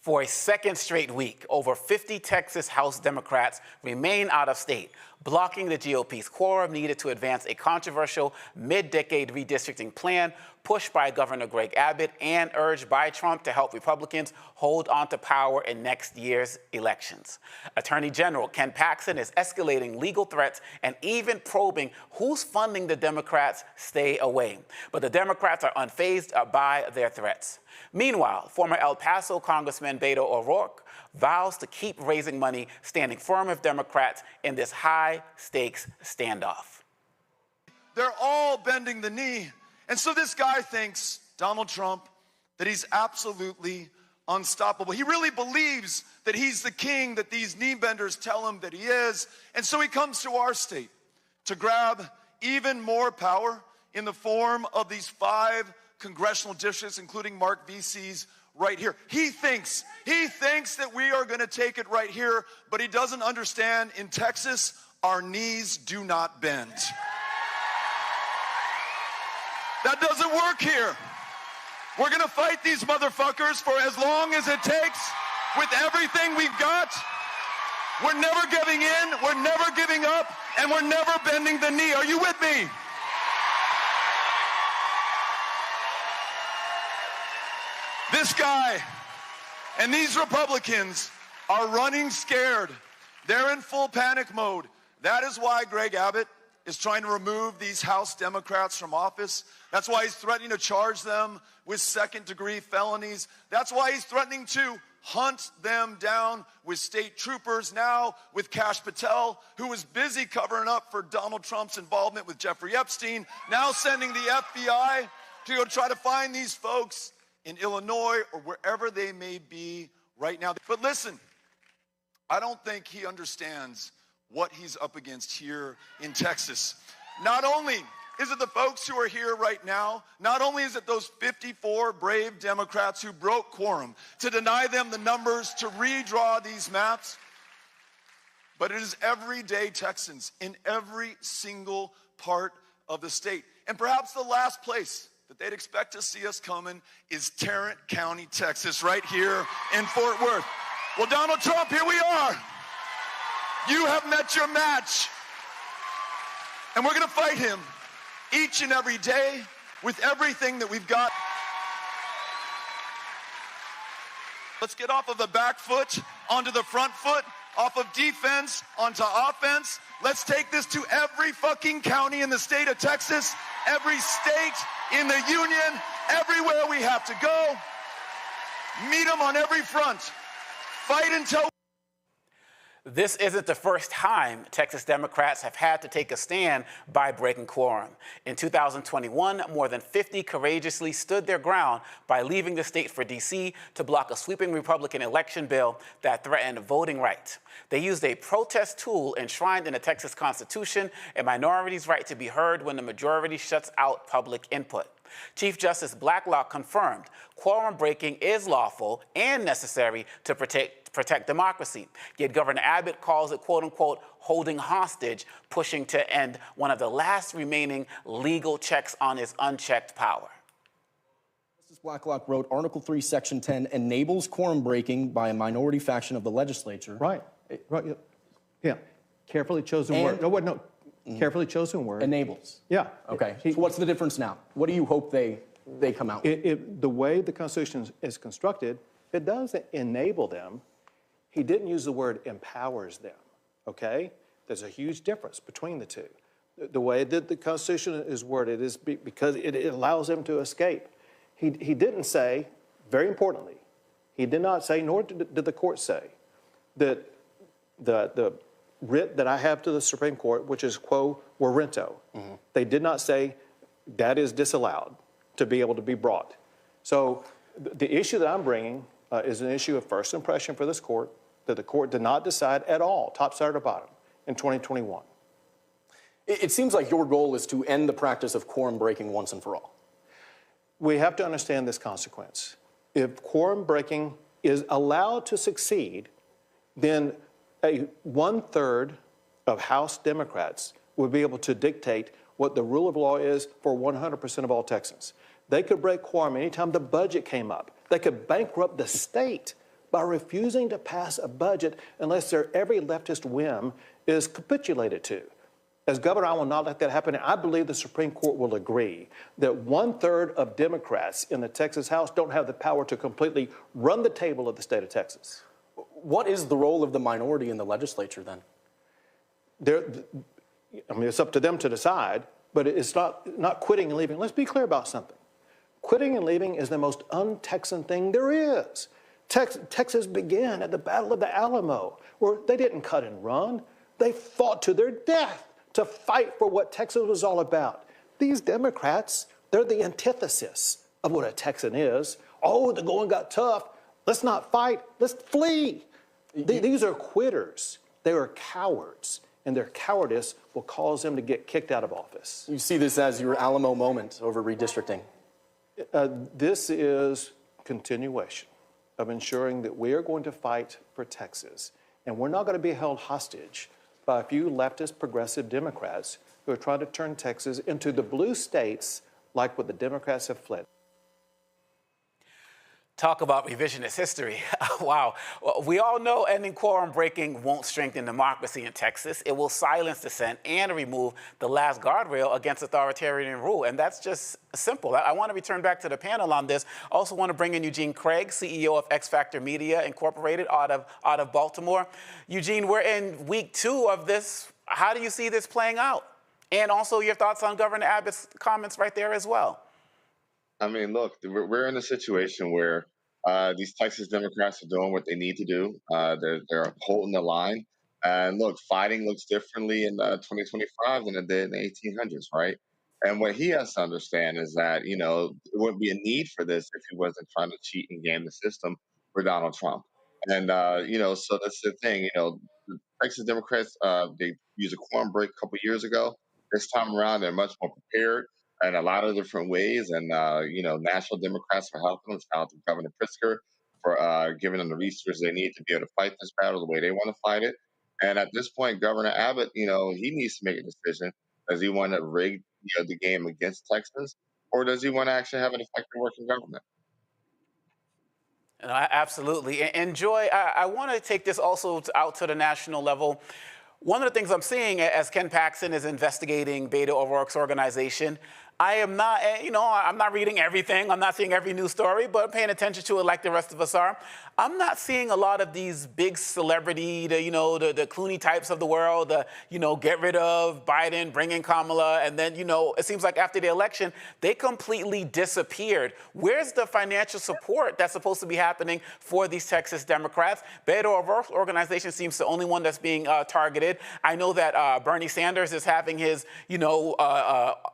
For a second straight week, over 50 Texas House Democrats remain out of state, blocking the GOP's quorum needed to advance a controversial mid-decade redistricting plan pushed by Governor Greg Abbott and urged by Trump to help Republicans hold on to power in next year's elections. Attorney General Ken Paxton is escalating legal threats and even probing who's funding the Democrats' stay away. But the Democrats are unfazed by their threats. Meanwhile, former El Paso Congressman Beto O'Rourke vows to keep raising money, standing firm with Democrats in this high-stakes standoff. They're all bending the knee. And so this guy thinks, Donald Trump, that he's absolutely unstoppable. He really believes that he's the king that these knee benders tell him that he is. And so he comes to our state to grab even more power in the form of these 5 congressional districts, including Mark VC's right here. He thinks that we are going to take it right here, but he doesn't understand in Texas, our knees do not bend. That doesn't work here. We're going to fight these motherfuckers for as long as it takes with everything we've got. We're never giving in, we're never giving up, and we're never bending the knee. Are you with me? This guy and these Republicans are running scared. They're in full panic mode. That is why Greg Abbott is trying to remove these House Democrats from office. That's why he's threatening to charge them with second-degree felonies. That's why he's threatening to hunt them down with state troopers, now with Kash Patel, who was busy covering up for Donald Trump's involvement with Jeffrey Epstein, now sending the FBI to go try to find these folks in Illinois or wherever they may be right now. But listen, I don't think he understands what he's up against here in Texas. Not only is it the folks who are here right now, not only is it those 54 brave Democrats who broke quorum to deny them the numbers to redraw these maps, but it is everyday Texans in every single part of the state. And perhaps the last place that they'd expect to see us coming is Tarrant County, Texas, right here in Fort Worth. Well, Donald Trump, here we are. You have met your match. And we're going to fight him each and every day with everything that we've got. Let's get off of the back foot onto the front foot, off of defense onto offense. Let's take this to every fucking county in the state of Texas, every state in the union, everywhere we have to go. Meet them on every front. Fight until... This isn't the first time Texas Democrats have had to take a stand by breaking quorum. In 2021, more than 50 courageously stood their ground by leaving the state for D.C. to block a sweeping Republican election bill that threatened voting rights. They used a protest tool enshrined in the Texas Constitution, a minority's right to be heard when the majority shuts out public input. Chief Justice Blacklock confirmed quorum breaking is lawful and necessary to protect democracy. Yet Governor Abbott calls it, quote unquote, holding hostage, pushing to end one of the last remaining legal checks on his unchecked power. Justice Blacklock wrote Article 3, Section 10 enables quorum breaking by a minority faction of the legislature. Right. Yeah. Carefully chosen word. No. Carefully chosen word. Enables. Yeah. Okay. So what's the difference now? What do you hope they come out with? The way the Constitution is constructed, it does enable them. He didn't use the word empowers them, okay? There's a huge difference between the two. The way that the Constitution is worded is because it allows them to escape. He didn't say very importantly, he did not say, nor did the court say, that the writ that I have to the Supreme Court, which is quo warranto, they did not say that is disallowed to be able to be brought. So the issue that I'm bringing is an issue of first impression for this court that the court did not decide at all, top side or bottom, in 2021. It seems like your goal is to end the practice of quorum breaking once and for all. We have to understand this consequence. If quorum breaking is allowed to succeed, then 1/3 of House Democrats would be able to dictate what the rule of law is for 100% of all Texans. They could break quorum anytime the budget came up. They could bankrupt the state by refusing to pass a budget unless their every leftist whim is capitulated to. As governor, I will not let that happen. And I believe the Supreme Court will agree that 1/3 of Democrats in the Texas House don't have the power to completely run the table of the state of Texas. What is the role of the minority in the legislature then? It's up to them to decide, but it's not quitting and leaving. Let's be clear about something. Quitting and leaving is the most un-Texan thing there is. Texas began at the Battle of the Alamo, where they didn't cut and run. They fought to their death to fight for what Texas was all about. These Democrats, they're the antithesis of what a Texan is. Oh, the going got tough. Let's not fight. Let's flee. These are quitters. They are cowards, and their cowardice will cause them to get kicked out of office. You see this as your Alamo moment over redistricting? This is continuation of ensuring that we are going to fight for Texas, and we're not going to be held hostage by a few leftist progressive Democrats who are trying to turn Texas into the blue states like what the Democrats have fled. Talk about revisionist history. Wow. Well, we all know ending quorum breaking won't strengthen democracy in Texas. It will silence dissent and remove the last guardrail against authoritarian rule. And that's just simple. I want to return back to the panel on this. Also want to bring in Eugene Craig, CEO of X Factor Media Incorporated out of Baltimore. Eugene, we're in week 2 of this. How do you see this playing out? And also your thoughts on Governor Abbott's comments right there as well. I mean, look, we're in a situation where these Texas Democrats are doing what they need to do. They're holding the line. And look, fighting looks differently in 2025 than it did in the 1800s, right? And what he has to understand is that, there wouldn't be a need for this if he wasn't trying to cheat and game the system for Donald Trump. And, so that's the thing, the Texas Democrats, they used a quorum break a couple years ago. This time around, they're much more prepared in a lot of different ways. And, national Democrats for helping them. Shout out to Governor Pritzker for giving them the resources they need to be able to fight this battle the way they want to fight it. And at this point, Governor Abbott, he needs to make a decision. Does he want to rig the game against Texans, or does he want to actually have an effective working government? Absolutely. And Joy, I want to take this also out to the national level. One of the things I'm seeing as Ken Paxton is investigating Beto O'Rourke's organization, I am not, I'm not reading everything. I'm not seeing every news story, but paying attention to it like the rest of us are. I'm not seeing a lot of these big celebrity, the Clooney types of the world, get rid of Biden, bring in Kamala, and then, it seems like after the election, they completely disappeared. Where's the financial support that's supposed to be happening for these Texas Democrats? Beto O'Rourke's organization seems the only one that's being targeted. I know that Bernie Sanders is having his,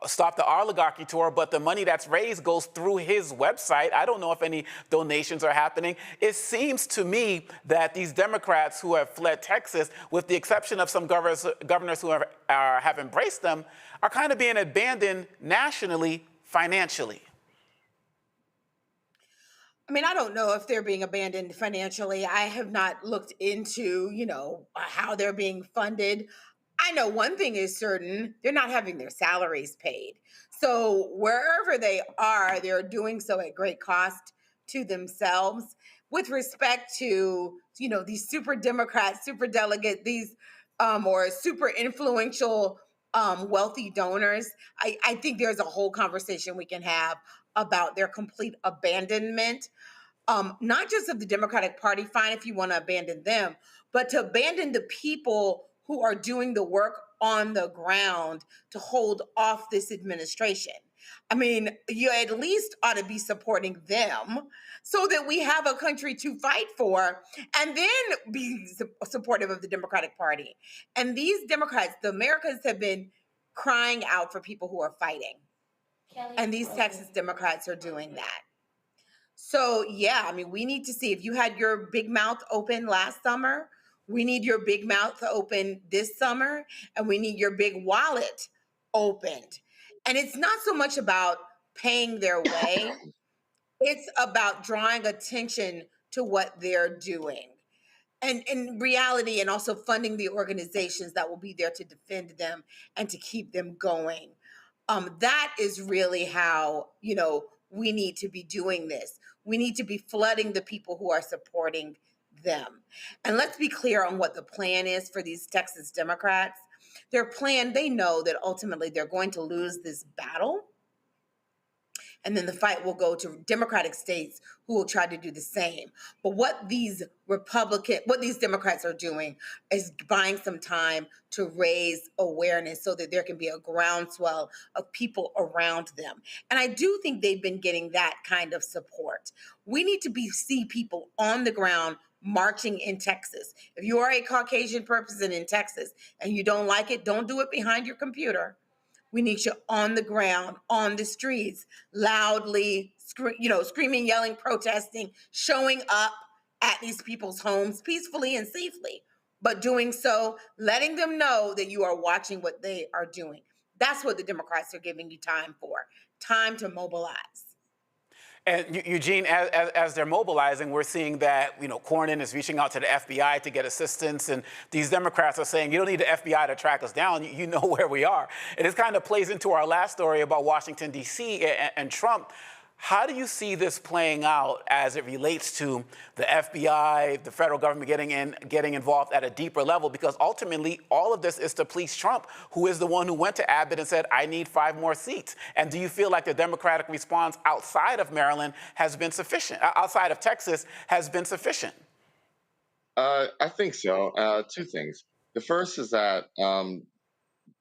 Stop the Oligarchy tour, but the money that's raised goes through his website. I don't know if any donations are happening. It seems to me that these Democrats who have fled Texas, with the exception of some governors who have embraced them, are kind of being abandoned nationally, financially. I mean, I don't know if they're being abandoned financially. I have not looked into, how they're being funded. I know one thing is certain, they're not having their salaries paid. So wherever they are, they're doing so at great cost to themselves. With respect to, these super Democrats, super delegate, these or super influential wealthy donors, I think there's a whole conversation we can have about their complete abandonment, not just of the Democratic Party, fine if you want to abandon them, but to abandon the people who are doing the work on the ground to hold off this administration. I mean, you at least ought to be supporting them so that we have a country to fight for, and then be supportive of the Democratic Party. And these Democrats, the Americans, have been crying out for people who are fighting. And these Texas Democrats are doing that. So, yeah, I mean, we need to see if you had your big mouth open last summer, we need your big mouth open this summer, and we need your big wallet opened. And it's not so much about paying their way, it's about drawing attention to what they're doing. And in reality, and also funding the organizations that will be there to defend them and to keep them going. That is really how, we need to be doing this. We need to be flooding the people who are supporting them. And let's be clear on what the plan is for these Texas Democrats. Their plan, they know that ultimately they're going to lose this battle. And then the fight will go to Democratic states who will try to do the same. But what these Democrats are doing is buying some time to raise awareness so that there can be a groundswell of people around them. And I do think they've been getting that kind of support. We need to see people on the ground marching in Texas. If you are a Caucasian person in Texas and you don't like it, don't do it behind your computer. We need you on the ground, on the streets, loudly, screaming, yelling, protesting, showing up at these people's homes peacefully and safely, but doing so, letting them know that you are watching what they are doing. That's what the Democrats are giving you time for, time to mobilize. And Eugene, as they're mobilizing, we're seeing that, Cornyn is reaching out to the FBI to get assistance. And these Democrats are saying, you don't need the FBI to track us down. You know where we are. And this kind of plays into our last story about Washington, D.C. and Trump. How do you see this playing out as it relates to the FBI, the federal government getting involved at a deeper level? Because ultimately, all of this is to please Trump, who is the one who went to Abbott and said, I need 5 more seats. And do you feel like the Democratic response outside of Maryland has been sufficient, outside of Texas has been sufficient? I think so. 2 things. The first is that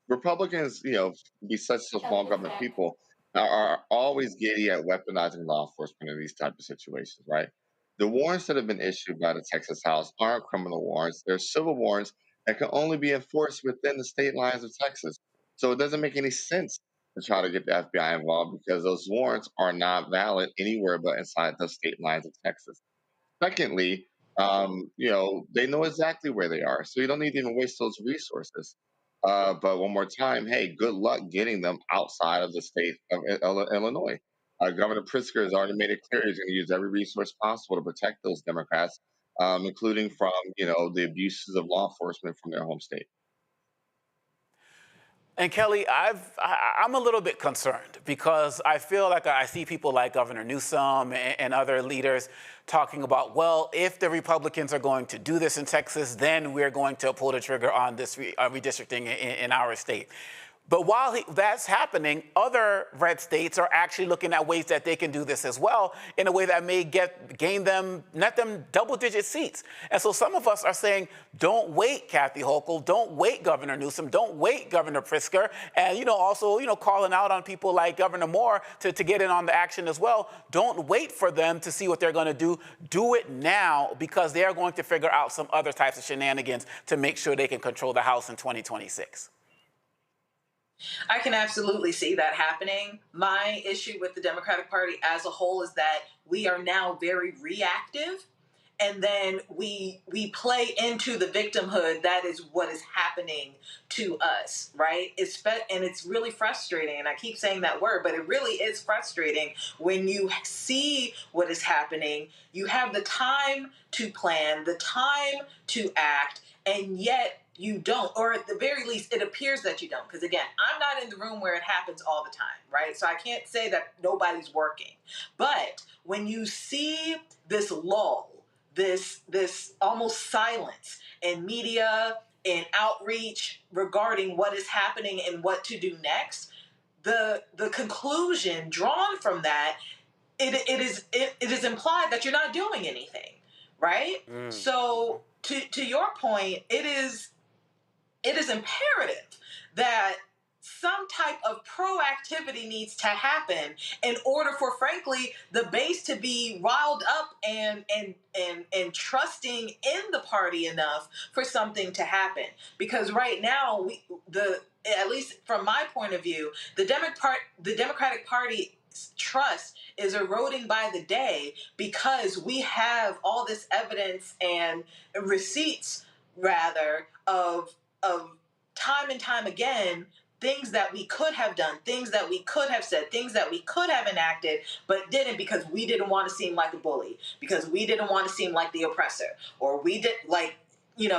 Republicans, be such small government people, are always giddy at weaponizing law enforcement in these type of situations, right? The warrants that have been issued by the Texas House aren't criminal warrants. They're civil warrants that can only be enforced within the state lines of Texas. So it doesn't make any sense to try to get the FBI involved because those warrants are not valid anywhere but inside the state lines of Texas. Secondly, they know exactly where they are, so you don't need to even waste those resources. But one more time, hey, good luck getting them outside of the state of Illinois. Governor Pritzker has already made it clear he's going to use every resource possible to protect those Democrats, including from the abuses of law enforcement from their home state. And Kelly, I'm a little bit concerned because I feel like I see people like Governor Newsom and other leaders talking about, well, if the Republicans are going to do this in Texas, then we're going to pull the trigger on this redistricting in our state. But while that's happening, other red states are actually looking at ways that they can do this as well in a way that may net them double-digit seats. And so some of us are saying, don't wait, Kathy Hochul, don't wait, Governor Newsom, don't wait, Governor Pritzker, and also calling out on people like Governor Moore to get in on the action as well. Don't wait for them to see what they're going to do. Do it now because they are going to figure out some other types of shenanigans to make sure they can control the House in 2026. I can absolutely see that happening. My issue with the Democratic Party as a whole is that we are now very reactive, and then we play into the victimhood. That is what is happening to us, right? And it's really frustrating, and I keep saying that word, but it really is frustrating when you see what is happening. You have the time to plan, the time to act, and yet you don't, or at the very least, it appears that you don't. Because again, I'm not in the room where it happens all the time, right? So I can't say that nobody's working. But when you see this lull, this almost silence in media, in outreach regarding what is happening and what to do next, the conclusion drawn from that, it is implied that you're not doing anything, right? So to your point, it is it is imperative that some type of proactivity needs to happen in order for, frankly, the base to be riled up and trusting in the party enough for something to happen. Because right now, at least from my point of view, the Democratic Party trust is eroding by the day because we have all this evidence and receipts, rather, of time and time again, things that we could have done, things that we could have said, things that we could have enacted, but didn't because we didn't want to seem like a bully, because we didn't want to seem like the oppressor, or we did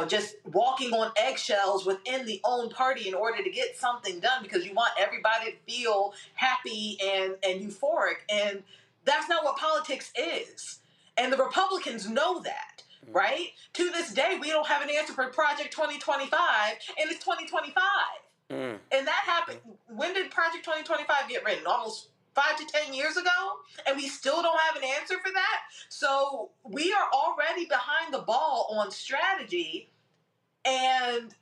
just walking on eggshells within the own party in order to get something done because you want everybody to feel happy and euphoric. And that's not what politics is. And the Republicans know that, right? To this day, we don't have an answer for Project 2025, and it's 2025. And that happened. When did Project 2025 get written? Almost 5 to 10 years ago, and we still don't have an answer for that. So we are already behind the ball on strategy, and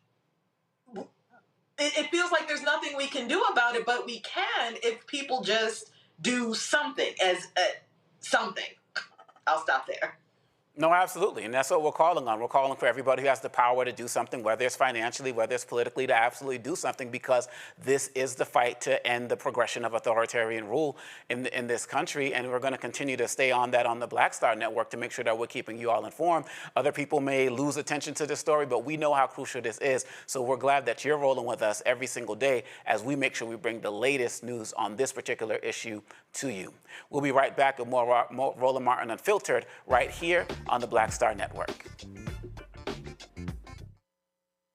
it feels like there's nothing we can do about it, but we can if people just do something something. I'll stop there. No, absolutely. And that's what we're calling on. We're calling for everybody who has the power to do something, whether it's financially, whether it's politically, to absolutely do something, because this is the fight to end the progression of authoritarian rule in this country. And we're going to continue to stay on that on the Black Star Network to make sure that we're keeping you all informed. Other people may lose attention to this story, but we know how crucial this is. So we're glad that you're rolling with us every single day as we make sure we bring the latest news on this particular issue to you. We'll be right back with more Roland Martin Unfiltered right here on the Black Star Network.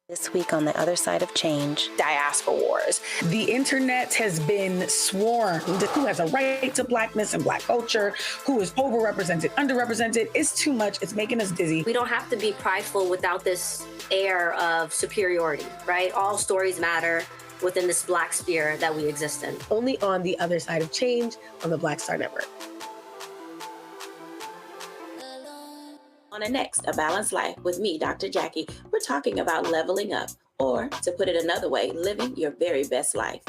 This week on the other side of change, diaspora wars. The internet has been swarmed. Who has a right to blackness and black culture? Who is overrepresented, underrepresented? It's too much. It's making us dizzy. We don't have to be prideful without this air of superiority, right? All stories matter within this black sphere that we exist in. Only on the other side of change on the Black Star Network. On the next A Balanced Life with me, Dr. Jackie, we're talking about leveling up, or to put it another way, living your very best life.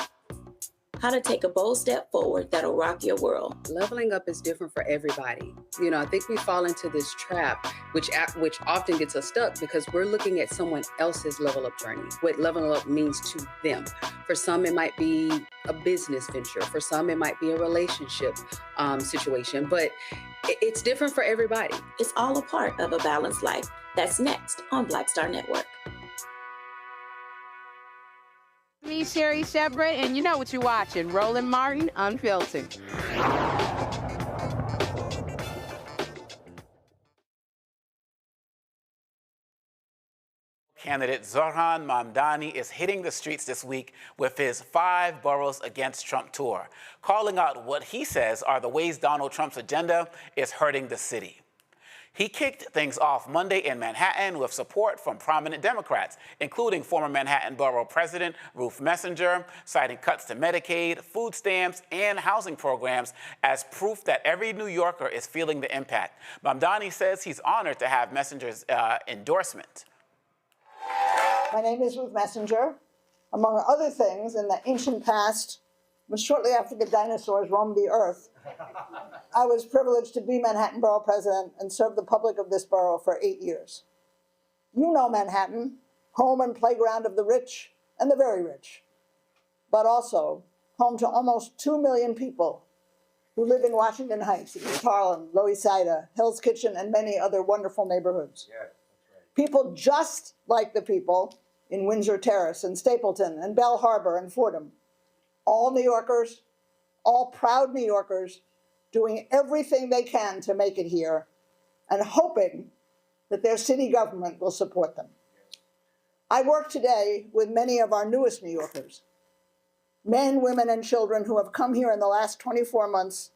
How to take a bold step forward that'll rock your world. Leveling up is different for everybody. I think we fall into this trap, which often gets us stuck because we're looking at someone else's level up journey, what leveling up means to them. For some, it might be a business venture. For some, it might be a relationship situation, but it's different for everybody. It's all a part of A Balanced Life. That's next on Black Star Network. Me, Sherry Shepard, and you know what you're watching, Roland Martin Unfiltered. Candidate Zohran Mamdani is hitting the streets this week with his 5 Boroughs Against Trump tour, calling out what he says are the ways Donald Trump's agenda is hurting the city. He kicked things off Monday in Manhattan with support from prominent Democrats, including former Manhattan Borough President Ruth Messenger, citing cuts to Medicaid, food stamps, and housing programs as proof that every New Yorker is feeling the impact. Mamdani says he's honored to have Messenger's endorsement. My name is Ruth Messenger. Among other things, in the ancient past, shortly after the dinosaurs roamed the earth, I was privileged to be Manhattan Borough President and serve the public of this borough for 8 years. You know Manhattan, home and playground of the rich and the very rich, but also home to almost 2 million people who live in Washington Heights, East Harlem, Lower East Side, Hell's Kitchen, and many other wonderful neighborhoods. Yeah, that's right. People just like the people in Windsor Terrace and Stapleton and Bell Harbor and Fordham. All New Yorkers, all proud New Yorkers, doing everything they can to make it here and hoping that their city government will support them. I work today with many of our newest New Yorkers, men, women, and children who have come here in the last 24 months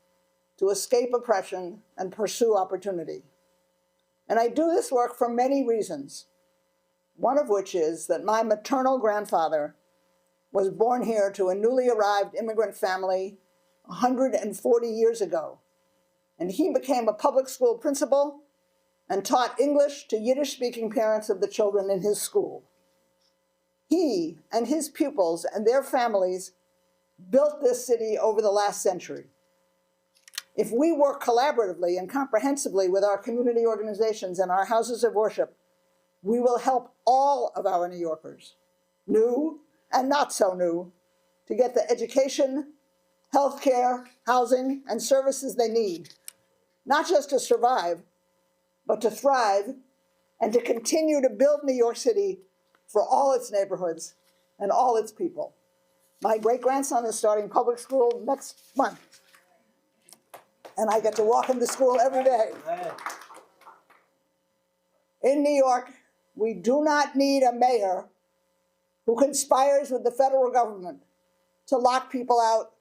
to escape oppression and pursue opportunity. And I do this work for many reasons, one of which is that my maternal grandfather was born here to a newly arrived immigrant family 140 years ago, and he became a public school principal and taught English to Yiddish-speaking parents of the children in his school. He and his pupils and their families built this city over the last century. If we work collaboratively and comprehensively with our community organizations and our houses of worship, we will help all of our New Yorkers, new and not so new, to get the education, healthcare, housing, and services they need, not just to survive, but to thrive and to continue to build New York City for all its neighborhoods and all its people. My great-grandson is starting public school next month, and I get to walk him to school every day. In New York, we do not need a mayor who conspires with the federal government to lock people out,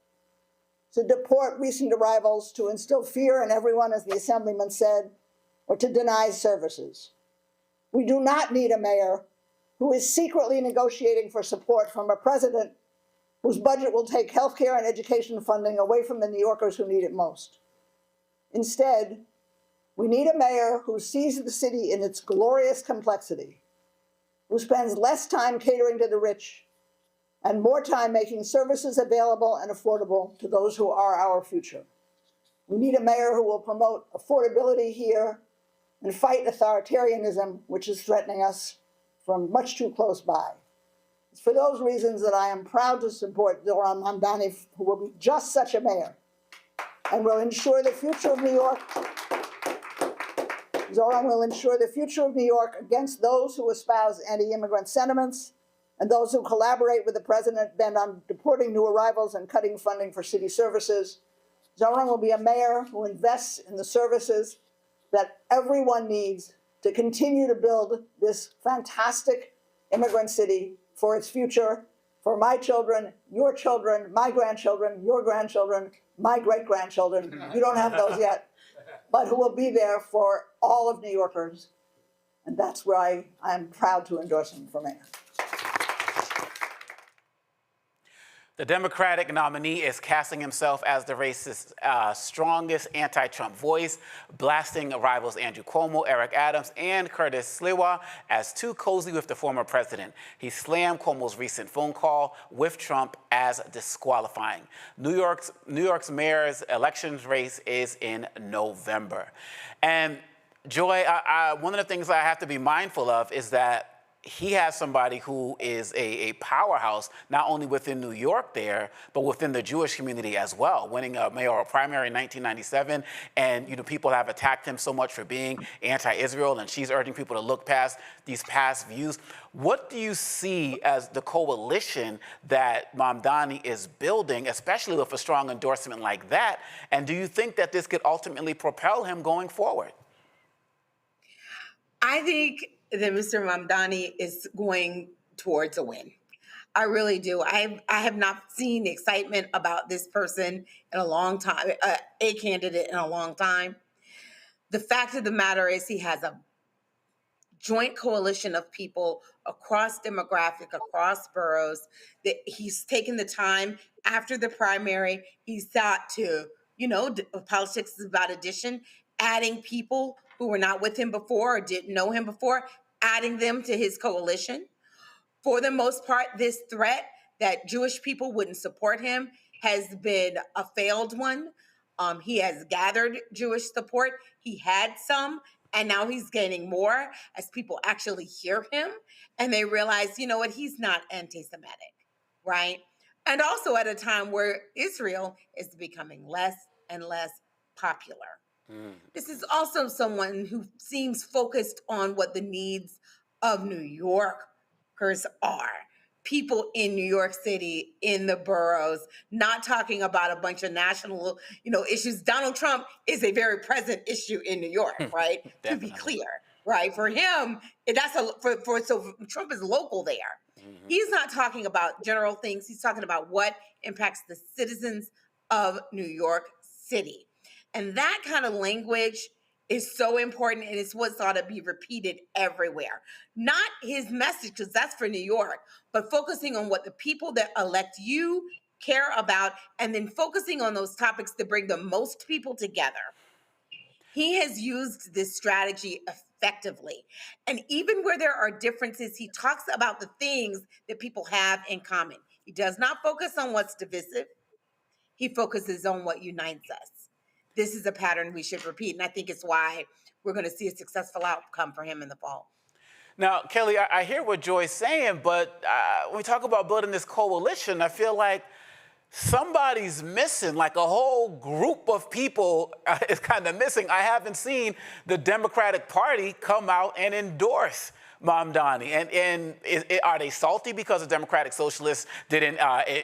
to deport recent arrivals, to instill fear in everyone, as the Assemblyman said, or to deny services. We do not need a mayor who is secretly negotiating for support from a president whose budget will take healthcare and education funding away from the New Yorkers who need it most. Instead, we need a mayor who sees the city in its glorious complexity, who spends less time catering to the rich and more time making services available and affordable to those who are our future. We need a mayor who will promote affordability here and fight authoritarianism, which is threatening us from much too close by. It's for those reasons that I am proud to support Zohran Mamdani, who will be just such a mayor and will ensure the future of New York. Zohran will ensure the future of New York against those who espouse anti-immigrant sentiments and those who collaborate with the president bent on deporting new arrivals and cutting funding for city services. Zohran will be a mayor who invests in the services that everyone needs to continue to build this fantastic immigrant city for its future, for my children, your children, my grandchildren, your grandchildren, my great-grandchildren. You don't have those yet, but who will be there for all of New Yorkers. And that's why I'm proud to endorse him for mayor. The Democratic nominee is casting himself as the race's strongest anti-Trump voice, blasting rivals Andrew Cuomo, Eric Adams, and Curtis Sliwa as too cozy with the former president. He slammed Cuomo's recent phone call with Trump as disqualifying. New York's mayor's elections race is in November. And Joy, one of the things I have to be mindful of is that he has somebody who is a powerhouse, not only within New York there, but within the Jewish community as well, winning a mayoral primary in 1997. And, people have attacked him so much for being anti-Israel, and she's urging people to look past these past views. What do you see as the coalition that Mamdani is building, especially with a strong endorsement like that? And do you think that this could ultimately propel him going forward? I think that Mr. Mamdani is going towards a win. I really do. I have not seen excitement about this person in a long time, a candidate in a long time. The fact of the matter is he has a joint coalition of people across demographic, across boroughs, that he's taken the time after the primary. He's thought to, politics is about addition, adding people who were not with him before or didn't know him before, adding them to his coalition. For the most part, this threat that Jewish people wouldn't support him has been a failed one. He has gathered Jewish support. He had some, and now he's gaining more as people actually hear him and they realize, he's not anti-Semitic, right? And also at a time where Israel is becoming less and less popular. This is also someone who seems focused on what the needs of New Yorkers are. People in New York City, in the boroughs, not talking about a bunch of national, issues. Donald Trump is a very present issue in New York, right? To be clear, right? For him, so Trump is local there. He's not talking about general things. He's talking about what impacts the citizens of New York City. And that kind of language is so important, and it's what's ought to be repeated everywhere. Not his message, because that's for New York, but focusing on what the people that elect you care about, and then focusing on those topics to bring the most people together. He has used this strategy effectively. And even where there are differences, he talks about the things that people have in common. He does not focus on what's divisive. He focuses on what unites us. This is a pattern we should repeat. And I think it's why we're going to see a successful outcome for him in the fall. Now, Kelly, I hear what Joy's saying, but when we talk about building this coalition, I feel like somebody's missing, like a whole group of people is kind of missing. I haven't seen the Democratic Party come out and endorse Mamdani. And are they salty because the Democratic Socialists didn't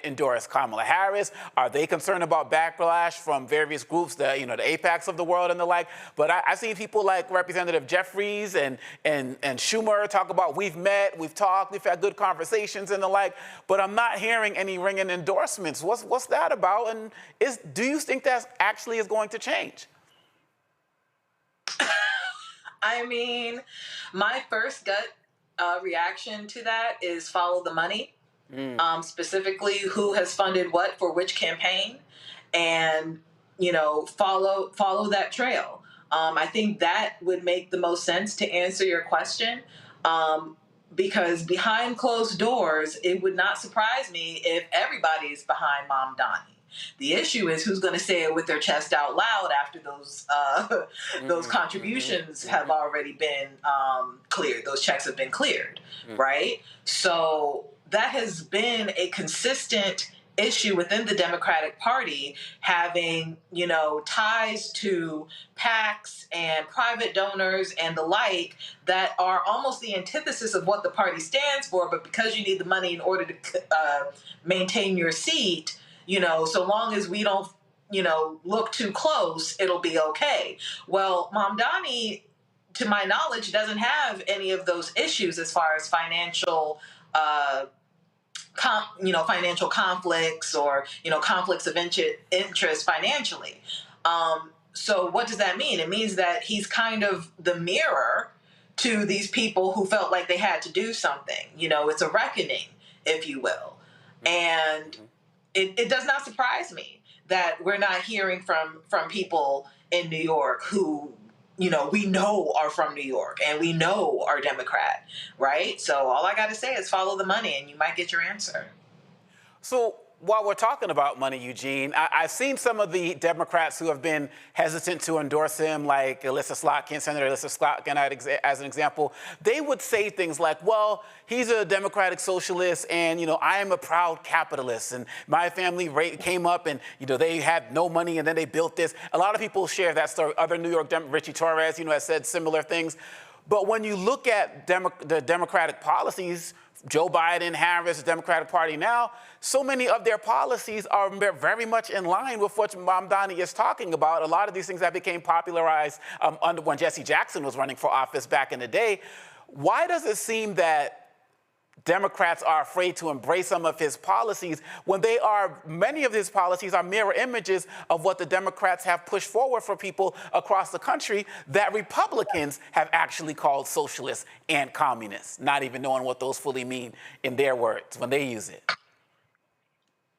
endorse Kamala Harris? Are they concerned about backlash from various groups, the AIPACs of the world and the like? But I've seen people like Representative Jeffries and Schumer talk about we've met, we've talked, we've had good conversations and the like, but I'm not hearing any ringing endorsements. What's that about? And do you think that actually is going to change? I mean, my first gut reaction to that is follow the money. Specifically, who has funded what for which campaign, and follow that trail. I think that would make the most sense to answer your question, because behind closed doors, it would not surprise me if everybody is behind Mamdani. The issue is who's going to say it with their chest out loud after those contributions have already been cleared. Those checks have been cleared, right? So that has been a consistent issue within the Democratic Party, having ties to PACs and private donors and the like that are almost the antithesis of what the party stands for. But because you need the money in order to maintain your seat, so long as we don't, look too close, it'll be okay. Well, Mamdani, to my knowledge, doesn't have any of those issues as far as financial, financial conflicts or, conflicts of interest financially. So what does that mean? It means that he's kind of the mirror to these people who felt like they had to do something. It's a reckoning, if you will. And it does not surprise me that we're not hearing from people in New York who, we know are from New York and we know are Democrat, right? So all I got to say is follow the money and you might get your answer. So while we're talking about money, Eugene, I've seen some of the Democrats who have been hesitant to endorse him, like Senator Alyssa Slotkin, as an example. They would say things like, well, he's a democratic socialist, and, I am a proud capitalist, and my family came up, and, they had no money, and then they built this. A lot of people share that story. Other New York Richie Torres, has said similar things. But when you look at the Democratic policies, Joe Biden, Harris, the Democratic Party now, so many of their policies are very much in line with what Mamdani is talking about. A lot of these things that became popularized when Jesse Jackson was running for office back in the day. Why does it seem that Democrats are afraid to embrace some of his policies when many of his policies are mirror images of what the Democrats have pushed forward for people across the country that Republicans have actually called socialists and communists, not even knowing what those fully mean in their words when they use it?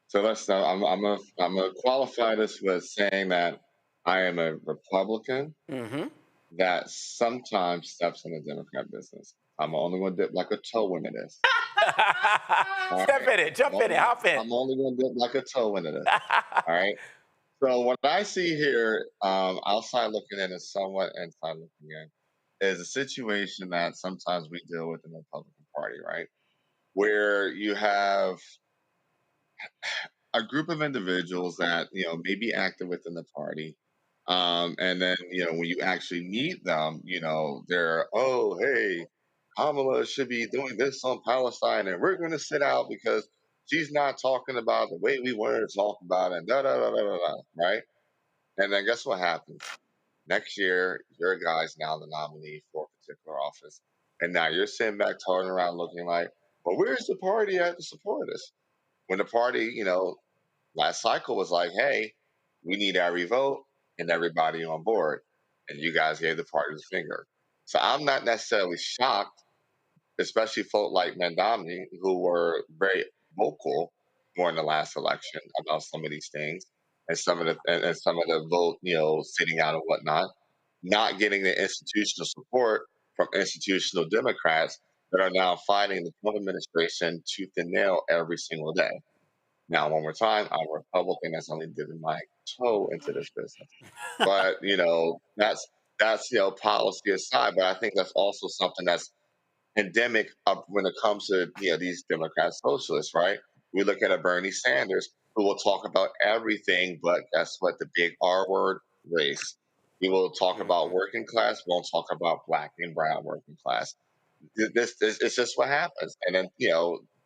So I'm gonna qualify this with saying that I am a Republican that sometimes steps in the Democrat business. I'm only going to dip like a toe into this. Step in it, jump in it, hop in. I'm only going to dip like a toe into this. All right. So what I see here, outside looking in and somewhat inside looking in, is a situation that sometimes we deal with in the Republican Party, right? Where you have a group of individuals that, may be active within the party. And then, when you actually meet them, they're, oh, hey, Kamala should be doing this on Palestine, and we're going to sit out because she's not talking about the way we wanted to talk about it, and da-da-da-da-da-da, right? And then guess what happens? Next year, your guy's now the nominee for a particular office. And now you're sitting back, turning around looking like, well, where's the party at to support us? When the party, last cycle was like, hey, we need every vote and everybody on board. And you guys gave the party the finger. So I'm not necessarily shocked, especially folk like Mamdani, who were very vocal during the last election about some of these things and some of the vote, sitting out and whatnot, not getting the institutional support from institutional Democrats that are now fighting the Trump administration tooth and nail every single day. Now, one more time, I'm a Republican that's only dipping my toe into this business. But that's policy aside. But I think that's also something that's endemic of when it comes to these Democrat socialists, right? We look at a Bernie Sanders who will talk about everything, but guess what? The big R word, race. He will talk about working class, won't talk about black and brown working class. This it's just what happens, and then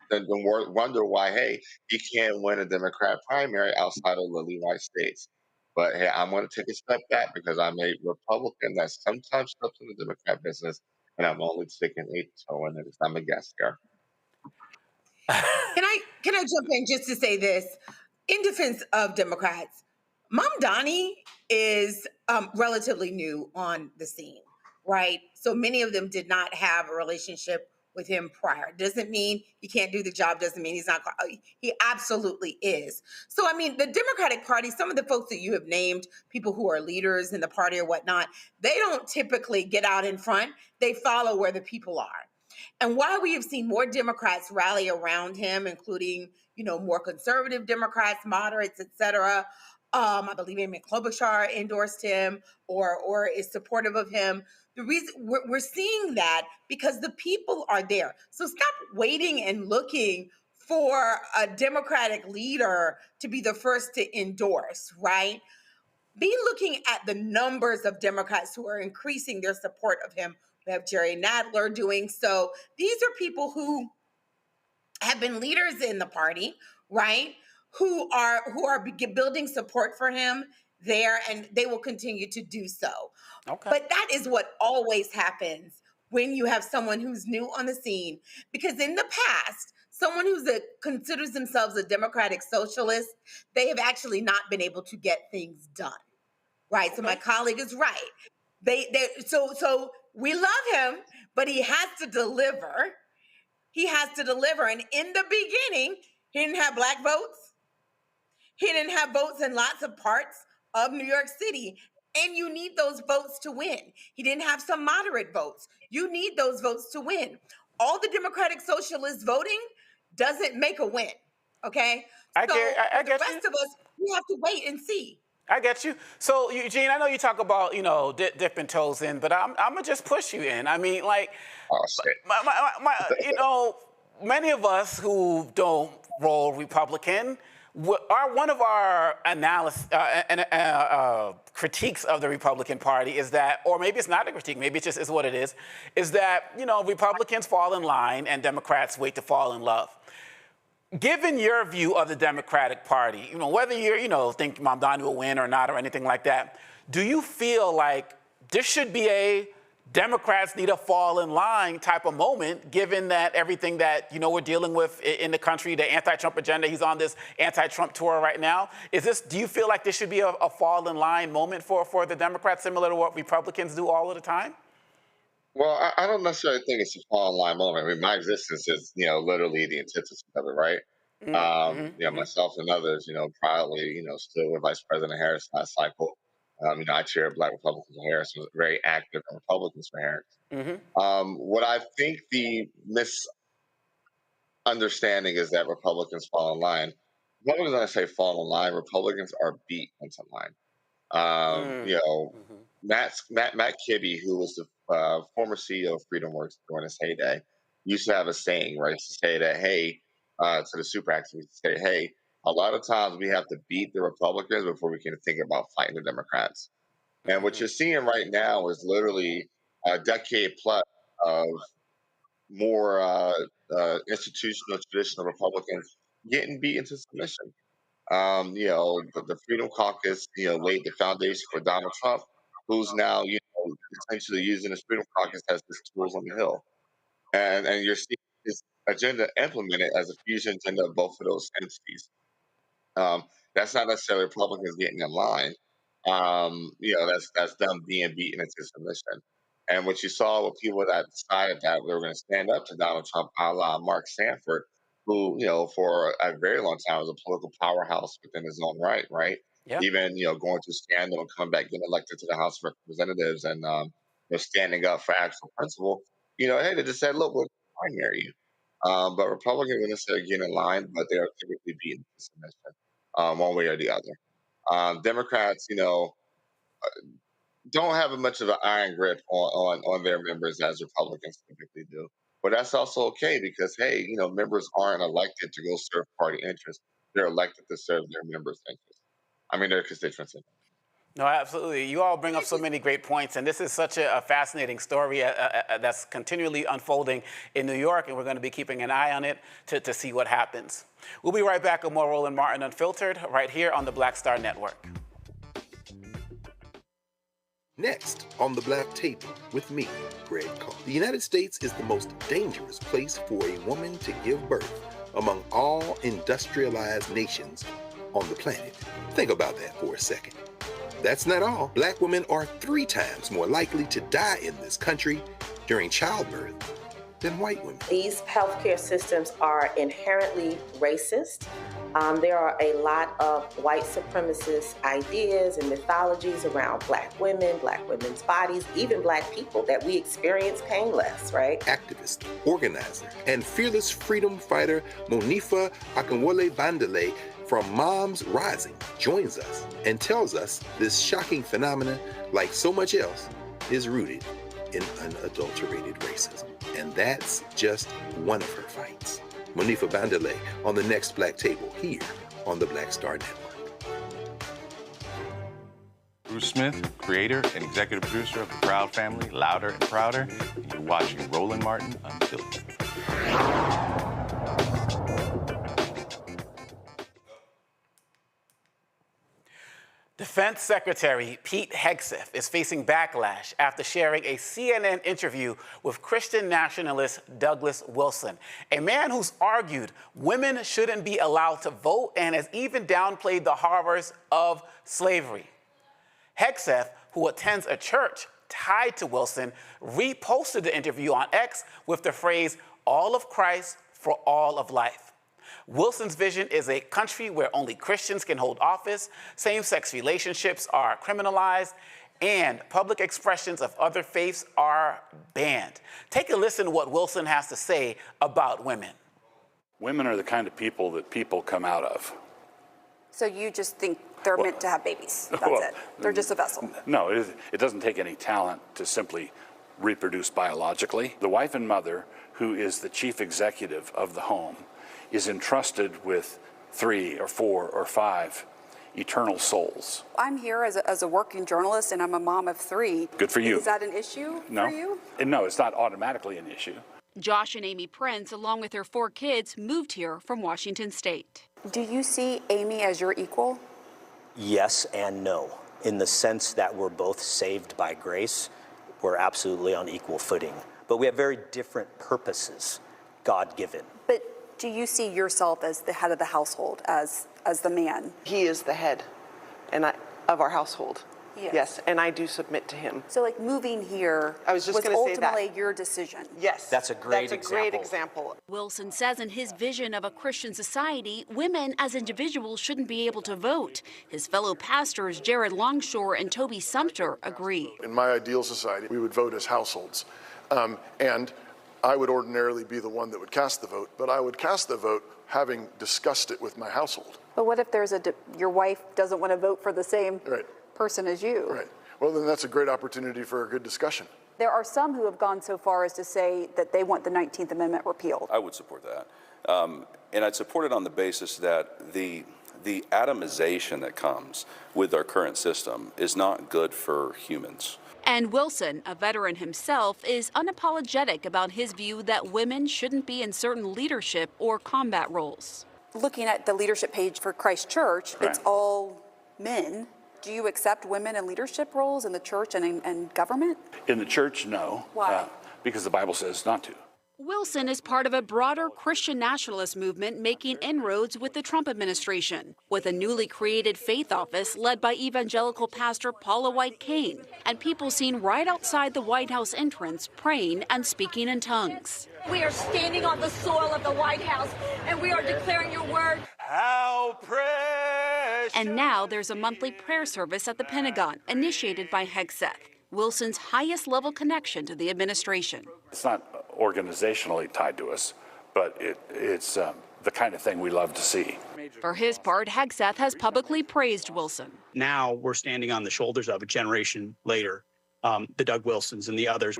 then wonder why he can't win a Democrat primary outside of lily white states. But hey, I'm going to take a step back because I'm a Republican that sometimes steps in the Democrat business, and I'm only sticking a toe in it because I'm a guest here. Can I jump in just to say this in defense of Democrats? Mom Donnie is relatively new on the scene, right? So many of them did not have a relationship with him prior. Doesn't mean he can't do the job. Doesn't mean he's not. He absolutely is. So I mean, the Democratic Party, some of the folks that you have named, people who are leaders in the party or whatnot, they don't typically get out in front. They follow where the people are. And while we have seen more Democrats rally around him, including, more conservative Democrats, moderates, et cetera, I believe Amy Klobuchar endorsed him or is supportive of him. The reason we're seeing that because the people are there. So stop waiting and looking for a Democratic leader to be the first to endorse, right? Be looking at the numbers of Democrats who are increasing their support of him. We have Jerry Nadler doing so. These are people who have been leaders in the party, right? Who are building support for him there, and they will continue to do so. Okay. But that is what always happens when you have someone who's new on the scene, because in the past, someone who's considers themselves a democratic socialist, they have actually not been able to get things done, right? Okay. So my colleague is right. So we love him, but he has to deliver. He has to deliver. And in the beginning, he didn't have black votes. He didn't have votes in lots of parts of New York City. And you need those votes to win. He didn't have some moderate votes. You need those votes to win. All the Democratic Socialists voting doesn't make a win. Okay? I get the rest of us, we have to wait and see. I get you. So, Eugene, I know you talk about, dipping toes in, but I'm going to just push you in. I mean, like, many of us who don't roll Republican, one of our critiques of the Republican Party is that, or maybe it's not a critique, maybe it just is what it is that, Republicans fall in line and Democrats wait to fall in love. Given your view of the Democratic Party, whether you think Mom Donnie will win or not or anything like that, do you feel like this should be a Democrats need to fall in line type of moment, given that everything that, we're dealing with in the country, the anti-Trump agenda, he's on this anti-Trump tour right now. Do you feel like this should be a fall in line moment for the Democrats, similar to what Republicans do all of the time? Well, I don't necessarily think it's a fall in line moment. I mean, my existence is, literally the antithesis of it, right? Myself and others, proudly, still with Vice President Harris last cycle. I chair Black Republicans for Harris, was very active in Republicans for Harris. What I think the misunderstanding is that Republicans fall in line. Republicans, when I say fall in line, Republicans are beat into line. Matt Kibbe, who was the former CEO of FreedomWorks during his heyday, used to have a saying, right? To say that, hey, to the super activists, to say, hey, a lot of times we have to beat the Republicans before we can think about fighting the Democrats. And what you're seeing right now is literally a decade plus of more institutional, traditional Republicans getting beat into submission. The Freedom Caucus, laid the foundation for Donald Trump, who's now, essentially using the Freedom Caucus as his tools on the Hill. And you're seeing his agenda implemented as a fusion agenda of both of those entities. That's not necessarily Republicans getting in line. That's them being beaten into submission. And what you saw with people that decided that they were going to stand up to Donald Trump, a la Mark Sanford, who, for a very long time was a political powerhouse within his own right? Yeah. Even, going through scandal and coming back, getting elected to the House of Representatives and standing up for actual principle, hey, they just said, look, we're primary you. But Republicans are going to get in line, but they are typically beaten to submission, one way or the other. Democrats, don't have as much of an iron grip on their members as Republicans typically do. But that's also okay because, hey, members aren't elected to go serve party interests. They're elected to serve their members' interests. Their constituents' interests. No, absolutely. You all bring up so many great points, and this is such a fascinating story that's continually unfolding in New York, and we're going to be keeping an eye on it to see what happens. We'll be right back with more Roland Martin Unfiltered right here on the Black Star Network. Next on the Black Table with me, Greg Carr. The United States is the most dangerous place for a woman to give birth among all industrialized nations on the planet. Think about that for a second. That's not all. Black women are 3 times more likely to die in this country during childbirth than white women. These healthcare systems are inherently racist. There are a lot of white supremacist ideas and mythologies around Black women's bodies, even Black people, that we experience painless, right? Activist, organizer, and fearless freedom fighter Monifa Akinwole Bandele from Moms Rising joins us and tells us this shocking phenomenon, like so much else, is rooted in unadulterated racism. And that's just one of her fights. Monifa Bandele on the next Black Table here on the Black Star Network. Bruce Smith, creator and executive producer of the Proud Family, Louder and Prouder, and you're watching Roland Martin Unfiltered. Defense Secretary Pete Hegseth is facing backlash after sharing a CNN interview with Christian nationalist Douglas Wilson, a man who's argued women shouldn't be allowed to vote and has even downplayed the horrors of slavery. Hegseth, who attends a church tied to Wilson, reposted the interview on X with the phrase, "all of Christ for all of life." Wilson's vision is a country where only Christians can hold office, same-sex relationships are criminalized, and public expressions of other faiths are banned. Take a listen to what Wilson has to say about women. Women are the kind of people that people come out of. So you just think they're meant to have babies? That's it. They're just a vessel. No, it doesn't take any talent to simply reproduce biologically. The wife and mother, who is the chief executive of the home, is entrusted with 3 or 4 or 5 eternal souls. I'm here as a working journalist, and I'm a mom of 3. Good for you. Is that an issue for you? No, it's not automatically an issue. Josh and Amy Prince, along with their 4 kids, moved here from Washington State. Do you see Amy as your equal? Yes and no. In the sense that we're both saved by grace, we're absolutely on equal footing. But we have very different purposes, God-given. But do you see yourself as the head of the household, as the man? He is the head of our household. Yes. Yes, and I do submit to him. So like moving here was ultimately your decision. Yes. That's a great example. Wilson says in his vision of a Christian society, women as individuals shouldn't be able to vote. His fellow pastors, Jared Longshore and Toby Sumter, agree. In my ideal society, we would vote as households. And I would ordinarily be the one that would cast the vote, but I would cast the vote having discussed it with my household. But what if there's your wife doesn't want to vote for the same person as you? Right. Well, then that's a great opportunity for a good discussion. There are some who have gone so far as to say that they want the 19th Amendment repealed. I would support that. And I'd support it on the basis that the atomization that comes with our current system is not good for humans. And Wilson, a veteran himself, is unapologetic about his view that women shouldn't be in certain leadership or combat roles. Looking at the leadership page for Christ Church, it's all men. Do you accept women in leadership roles in the church and government? In the church, no. Why? Because the Bible says not to. Wilson is part of a broader Christian nationalist movement making inroads with the Trump administration, with a newly created faith office led by evangelical pastor Paula White Cain, and people seen right outside the White House entrance praying and speaking in tongues. We are standing on the soil of the White House, and we are declaring your word. How precious! And now there's a monthly prayer service at the Pentagon, initiated by Hegseth. Wilson's highest level connection to the administration. It's not organizationally tied to us, but it's the kind of thing we love to see. For his part, Hegseth has publicly praised Wilson. Now we're standing on the shoulders of a generation later, the Doug Wilsons and the others.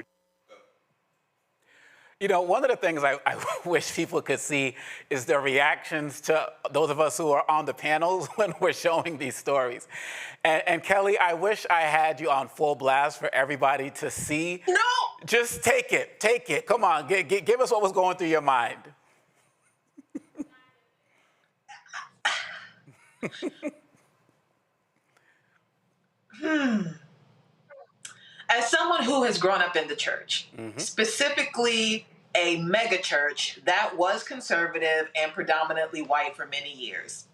You know, one of the things I wish people could see is the reactions to those of us who are on the panels when we're showing these stories. And Kelly, I wish I had you on full blast for everybody to see. No! Just take it. Come on, give us what was going through your mind. As someone who has grown up in the church, specifically a mega church that was conservative and predominantly white for many years,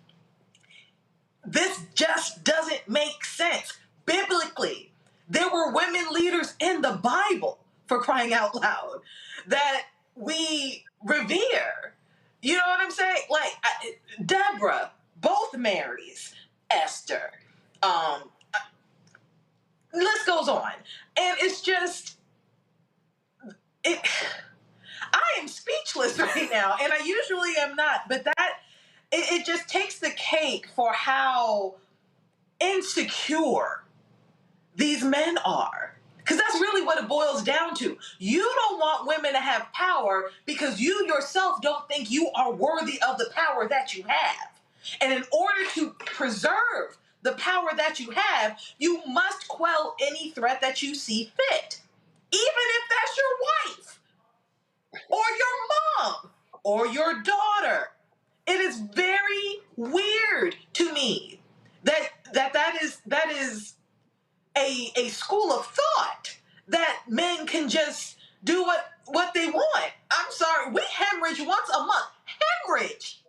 this just doesn't make sense. Biblically, there were women leaders in the Bible, for crying out loud, that we revere. You know what I'm saying? Like Deborah, both Marys, Esther, list goes on. And it's just, I am speechless right now, and I usually am not, but it just takes the cake for how insecure these men are. Because that's really what it boils down to. You don't want women to have power because you yourself don't think you are worthy of the power that you have. And in order to preserve the power that you have, you must quell any threat that you see fit. Even if that's your wife, or your mom, or your daughter. It is very weird to me that is a school of thought that men can just do what they want. I'm sorry, we hemorrhage once a month. Hemorrhage!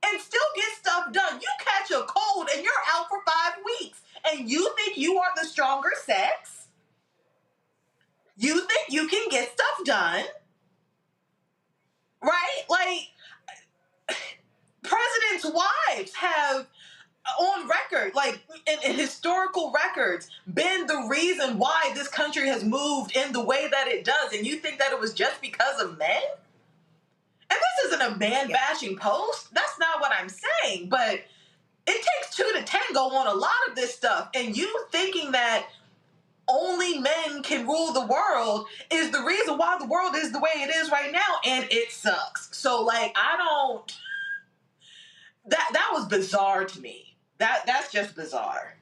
And still get stuff done. You catch a cold and you're out for 5 weeks. And you think you are the stronger sex? You think you can get stuff done? Right? Like, presidents' wives have, on record, like in historical records, been the reason why this country has moved in the way that it does. And you think that it was just because of men? And this isn't a man-bashing post. That's not what I'm saying. But it takes 2 to tango on a lot of this stuff. And you thinking that only men can rule the world is the reason why the world is the way it is right now. And it sucks. So, like, that was bizarre to me. That's just bizarre.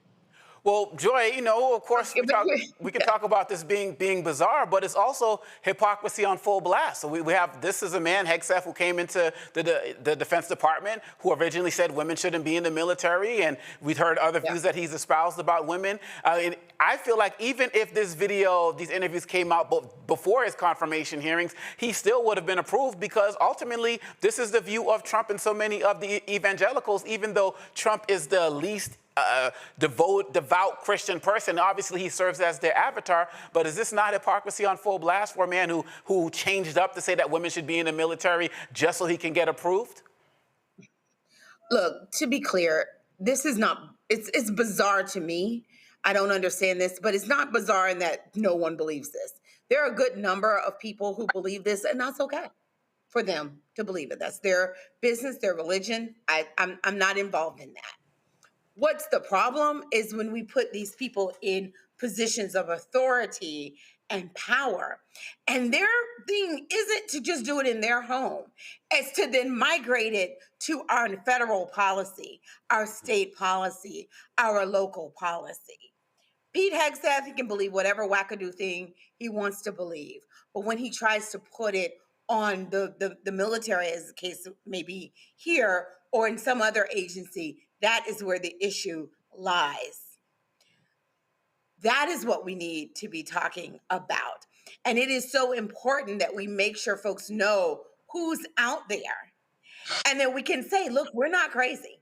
Well, Joy, you know, of course, we can talk about this being bizarre, but it's also hypocrisy on full blast. So we have, this is a man, Hegseth, who came into the Defense Department, who originally said women shouldn't be in the military, and we've heard other views that he's espoused about women. I feel like even if this video, these interviews came out before his confirmation hearings, he still would have been approved because ultimately this is the view of Trump and so many of the evangelicals, even though Trump is the least devout Christian person. Obviously, he serves as their avatar, but is this not hypocrisy on full blast for a man who changed up to say that women should be in the military just so he can get approved? Look, to be clear, this is not, it's bizarre to me. I don't understand this, but it's not bizarre in that no one believes this. There are a good number of people who believe this, and that's okay for them to believe it. That's their business, their religion. I'm not involved in that. What's the problem is when we put these people in positions of authority and power, and their thing isn't to just do it in their home. It's to then migrate it to our federal policy, our state policy, our local policy. Pete Hegseth, he can believe whatever wackadoo thing he wants to believe. But when he tries to put it on the military, as the case may be here, or in some other agency, that is where the issue lies. That is what we need to be talking about. And it is so important that we make sure folks know who's out there. And then we can say, look, we're not crazy.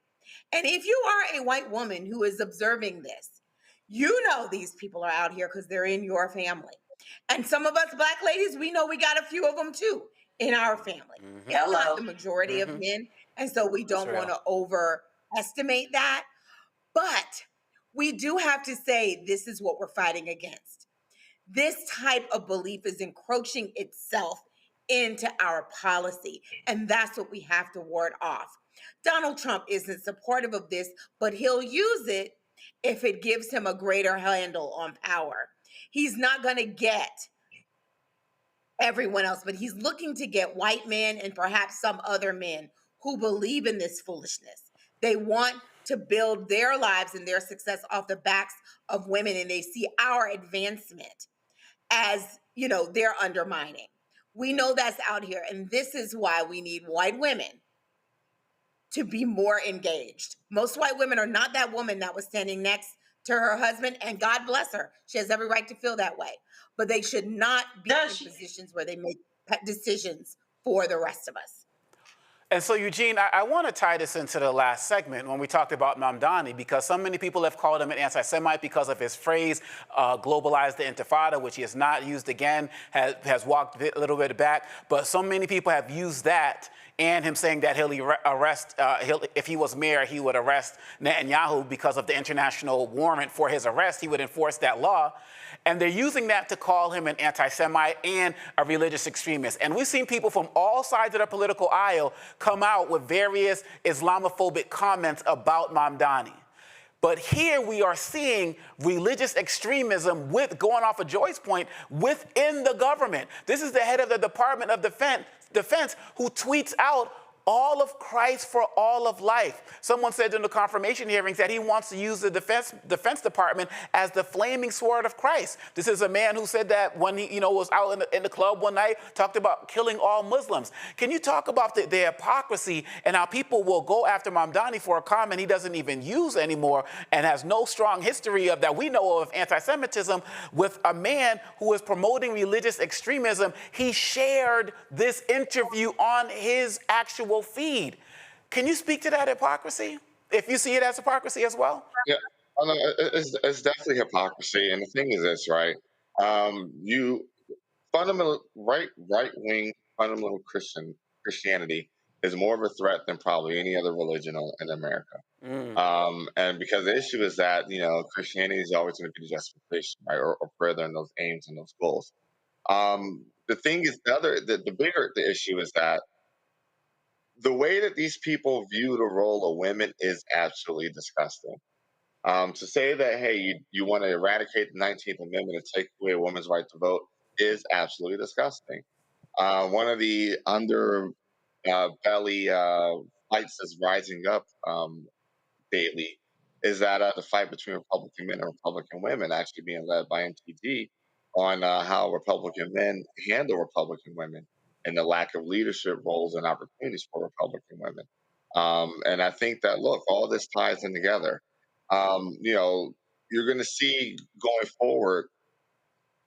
And if you are a white woman who is observing this, you know these people are out here because they're in your family. And some of us Black ladies, we know we got a few of them too in our family. Mm-hmm. It's not the majority of men. And so we don't want to overestimate that. But we do have to say this is what we're fighting against. This type of belief is encroaching itself into our policy, and that's what we have to ward off. Donald Trump isn't supportive of this, but he'll use it if it gives him a greater handle on power. He's not going to get everyone else, but he's looking to get white men and perhaps some other men who believe in this foolishness. They want to build their lives and their success off the backs of women, and they see our advancement as, you know, they're undermining. We know that's out here, and this is why we need white women to be more engaged. Most white women are not that woman that was standing next to her husband, and God bless her. She has every right to feel that way. But they should not be in positions where they make decisions for the rest of us. And so, Eugene, I want to tie this into the last segment when we talked about Mamdani, because so many people have called him an anti-Semite because of his phrase, globalize the intifada, which he has not used again, has walked a little bit back. But so many people have used that and him saying that if he was mayor, he would arrest Netanyahu because of the international warrant for his arrest. He would enforce that law. And they're using that to call him an anti-Semite and a religious extremist. And we've seen people from all sides of the political aisle come out with various Islamophobic comments about Mamdani. But here we are seeing religious extremism going off of Joy's point within the government. This is the head of the Department of Defense who tweets out all of Christ for all of life. Someone said in the confirmation hearings that he wants to use the Defense Department as the flaming sword of Christ. This is a man who said that when he was out in the club one night, talked about killing all Muslims. Can you talk about the hypocrisy and how people will go after Mamdani for a comment he doesn't even use anymore and has no strong history of that we know of anti-Semitism with a man who is promoting religious extremism? He shared this interview on his actual feed. Can you speak to that hypocrisy, if you see it as hypocrisy as well? Yeah, it's definitely hypocrisy. And the thing is this, right? Right-wing fundamental Christianity is more of a threat than probably any other religion in America. And because the issue is that, Christianity is always going to be the justification, right? Or furthering those aims and those goals. The thing is, the bigger the issue is that the way that these people view the role of women is absolutely disgusting. To say that, hey, you want to eradicate the 19th Amendment and take away a woman's right to vote is absolutely disgusting. One of the underbelly fights that's rising up daily is that the fight between Republican men and Republican women actually being led by MTG on how Republican men handle Republican women and the lack of leadership roles and opportunities for Republican women. And I think that, look, all this ties in together. You're going to see going forward,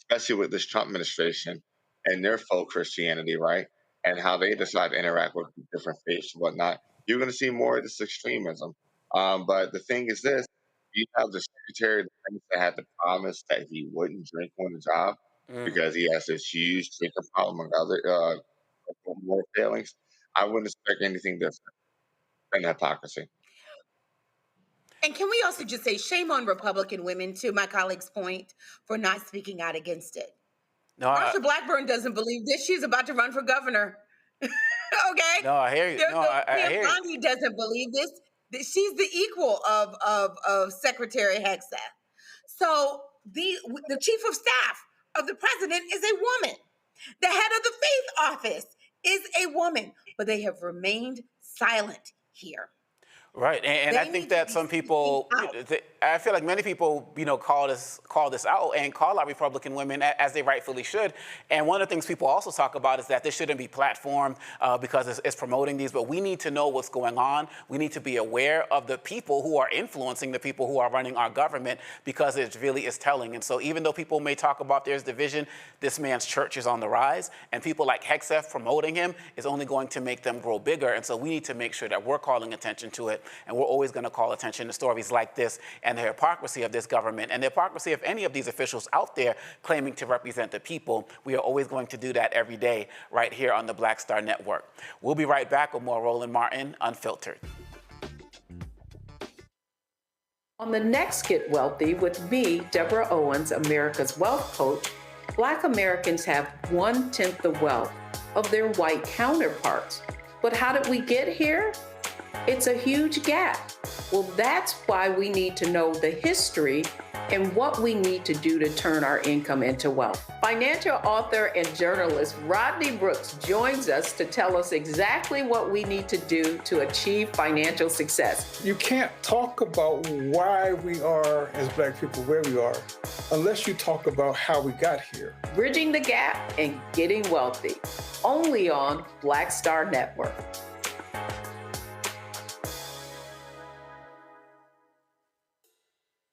especially with this Trump administration and their faux Christianity, right? And how they decide to interact with different faiths and whatnot. You're going to see more of this extremism. But the thing is this, you have the Secretary of Defense that had to promise that he wouldn't drink on the job because he has this huge drinking problem and other more failings. I wouldn't expect anything different than hypocrisy. And can we also just say shame on Republican women, to my colleague's point, for not speaking out against it? No, Marsha Blackburn doesn't believe this. She's about to run for governor. Okay? No, I hear you. I hear you. Bondi doesn't believe this. She's the equal of Secretary Hegseth. So the chief of staff of the president is a woman. The head of the faith office is a woman. But they have remained silent here. Right, and I think that some people, I feel like many people, call this out and call out Republican women as they rightfully should. And one of the things people also talk about is that this shouldn't be platformed because it's promoting these, but we need to know what's going on. We need to be aware of the people who are influencing the people who are running our government, because it really is telling. And so even though people may talk about there's division, this man's church is on the rise, and people like Hegseth promoting him is only going to make them grow bigger. And so we need to make sure that we're calling attention to it. And we're always going to call attention to stories like this and the hypocrisy of this government and the hypocrisy of any of these officials out there claiming to represent the people. We are always going to do that every day right here on the Black Star Network. We'll be right back with more Roland Martin Unfiltered. On the next Get Wealthy with me, Deborah Owens, America's Wealth Coach, Black Americans have 1/10 the wealth of their white counterparts. But how did we get here? It's a huge gap. Well, that's why we need to know the history and what we need to do to turn our income into wealth. Financial author and journalist Rodney Brooks joins us to tell us exactly what we need to do to achieve financial success. You can't talk about why we are, as Black people, where we are, unless you talk about how we got here. Bridging the Gap and Getting Wealthy, only on Black Star Network.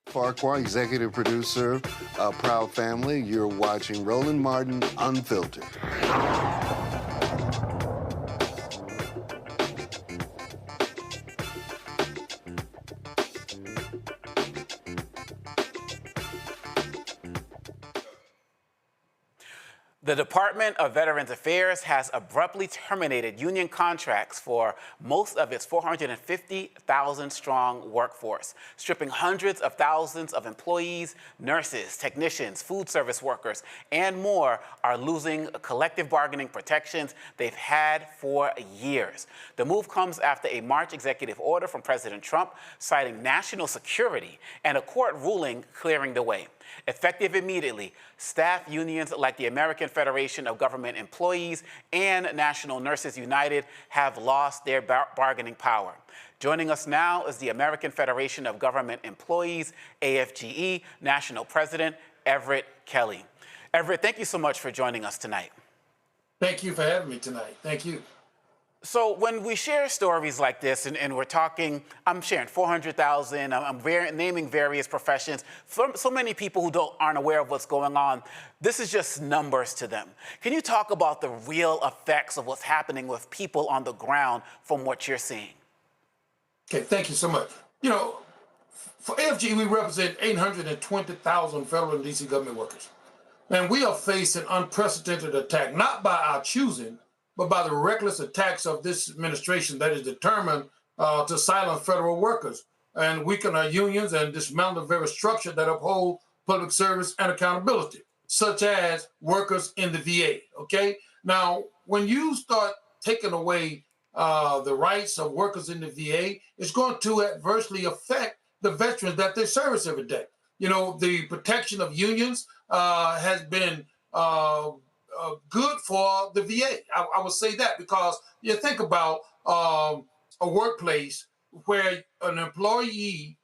Farquhar, executive producer of Proud Family. You're watching Roland Martin Unfiltered. The Department of Veterans Affairs has abruptly terminated union contracts for most of its 450,000-strong workforce, stripping hundreds of thousands of employees, nurses, technicians, food service workers, and more are losing collective bargaining protections they've had for years. The move comes after a March executive order from President Trump citing national security and a court ruling clearing the way. Effective immediately, staff unions like the American Federation of Government Employees and National Nurses United have lost their bargaining power. Joining us now is the American Federation of Government Employees, AFGE, National President Everett Kelly. Everett, thank you so much for joining us tonight. Thank you for having me tonight. Thank you. So when we share stories like this, and we're talking, I'm sharing 400,000, I'm naming various professions, so many people who aren't aware of what's going on, this is just numbers to them. Can you talk about the real effects of what's happening with people on the ground from what you're seeing? Okay, thank you so much. You know, for AFG, we represent 820,000 federal and D.C. government workers. And we are facing unprecedented attack, not by our choosing, but by the reckless attacks of this administration that is determined to silence federal workers and weaken our unions and dismantle the very structure that uphold public service and accountability, such as workers in the VA, okay? Now, when you start taking away the rights of workers in the VA, it's going to adversely affect the veterans that they service every day. You know, the protection of unions has been good for the VA. I would say that because you think about a workplace where an employee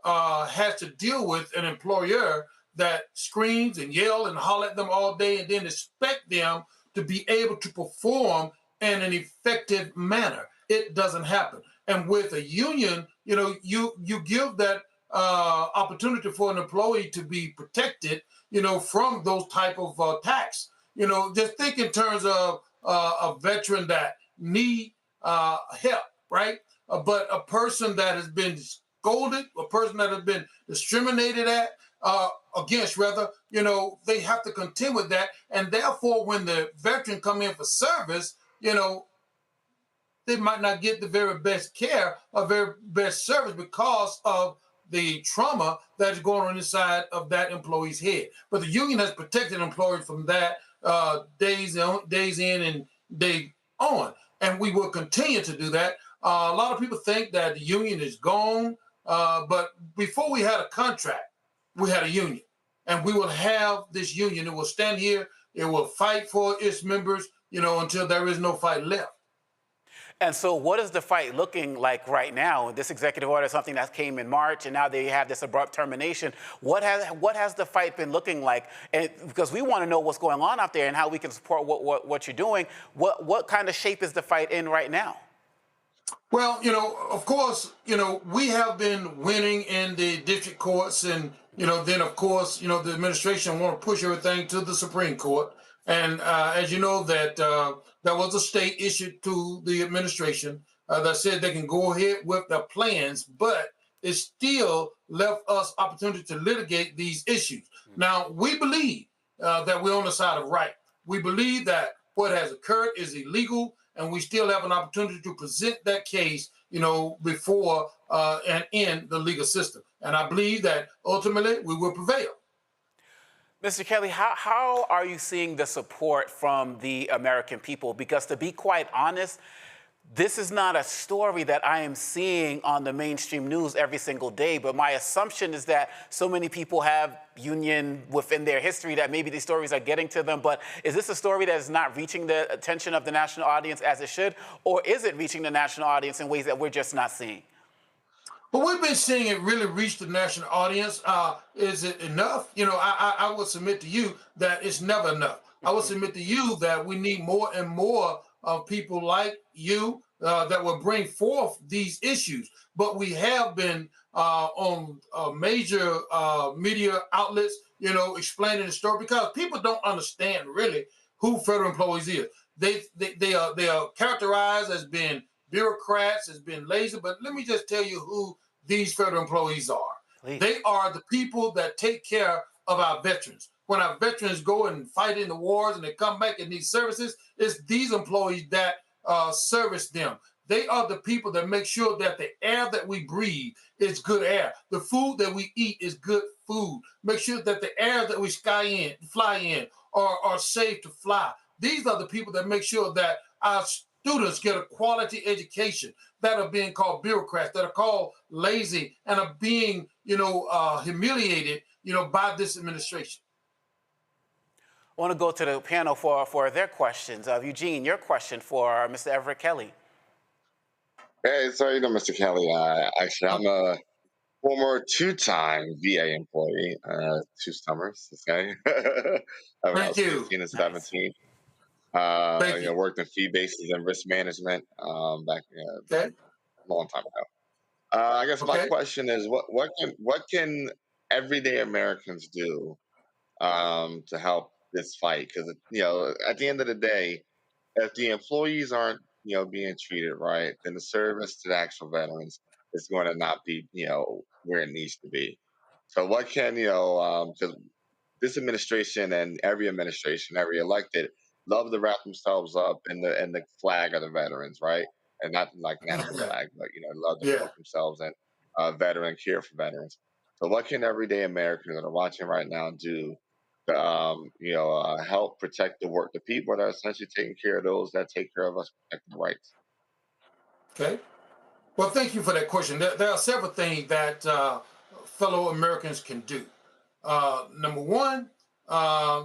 has to deal with an employer that screams and yell and holler at them all day and then expect them to be able to perform in an effective manner. It doesn't happen. And with a union, you know, you give that opportunity for an employee to be protected, you know, from those type of attacks. You know, just think in terms of a veteran that need help, right? But a person that has been scolded, a person that has been discriminated against, rather, you know, they have to contend with that. And therefore, when the veteran come in for service, you know, they might not get the very best care or very best service because of the trauma that is going on inside of that employee's head. But the union has protected employees from that days in and day on. And we will continue to do that. A lot of people think that the union is gone, but before we had a contract, we had a union. And we will have this union. It will stand here. It will fight for its members, you know, until there is no fight left. And so what is the fight looking like right now? This executive order is something that came in March, and now they have this abrupt termination. What has the fight been looking like? And because we want to know what's going on out there and how we can support what you're doing. What kind of shape is the fight in right now? Well, you know, of course, you know, we have been winning in the district courts, and, you know, then, of course, you know, the administration want to push everything to the Supreme Court. And as you know, that there was a state issued to the administration that said they can go ahead with their plans, but it still left us opportunity to litigate these issues. Now, we believe that we're on the side of right. We believe that what has occurred is illegal, and we still have an opportunity to present that case, you know, before and in the legal system. And I believe that ultimately we will prevail. Mr. Kelly, how are you seeing the support from the American people? Because to be quite honest, this is not a story that I am seeing on the mainstream news every single day, but my assumption is that so many people have union within their history that maybe these stories are getting to them. But is this a story that is not reaching the attention of the national audience as it should? Or is it reaching the national audience in ways that we're just not seeing? But we've been seeing it really reach the national audience. Is it enough? You know, I would submit to you that it's never enough. I would submit to you that we need more and more of people like you that will bring forth these issues. But we have been on major media outlets, you know, explaining the story because people don't understand really who federal employees is. They are characterized as being bureaucrats, as being lazy. But let me just tell you who these federal employees are. Please. They are the people that take care of our veterans. When our veterans go and fight in the wars and they come back and need services, it's these employees that service them. They are the people that make sure that the air that we breathe is good air. The food that we eat is good food. Make sure that the air that we fly in are safe to fly. These are the people that make sure that our students get a quality education, that are being called bureaucrats, that are called lazy, and are being, you know, humiliated, you know, by this administration. I want to go to the panel for their questions. Eugene, your question for Mr. Everett Kelly. Hey, so you know, Mr. Kelly, actually, I'm a former two-time VA employee, two summers, okay? When I was 15 and 17. You know, worked in fee bases and risk management back a long time ago. I guess my question is, what can everyday Americans do to help this fight? Because you know, at the end of the day, if the employees aren't, you know, being treated right, then the service to the actual veterans is going to not be, you know, where it needs to be. So what can, you know, because this administration and every administration, every elected, love to wrap themselves up in the flag of the veterans, right? And not like an animal flag, but you know, love to put themselves in veteran care for veterans. So what can everyday Americans that are watching right now do to you know, help protect the people that are essentially taking care of those that take care of us, protecting the rights? Okay. Well, thank you for that question. There are several things that fellow Americans can do. Number one,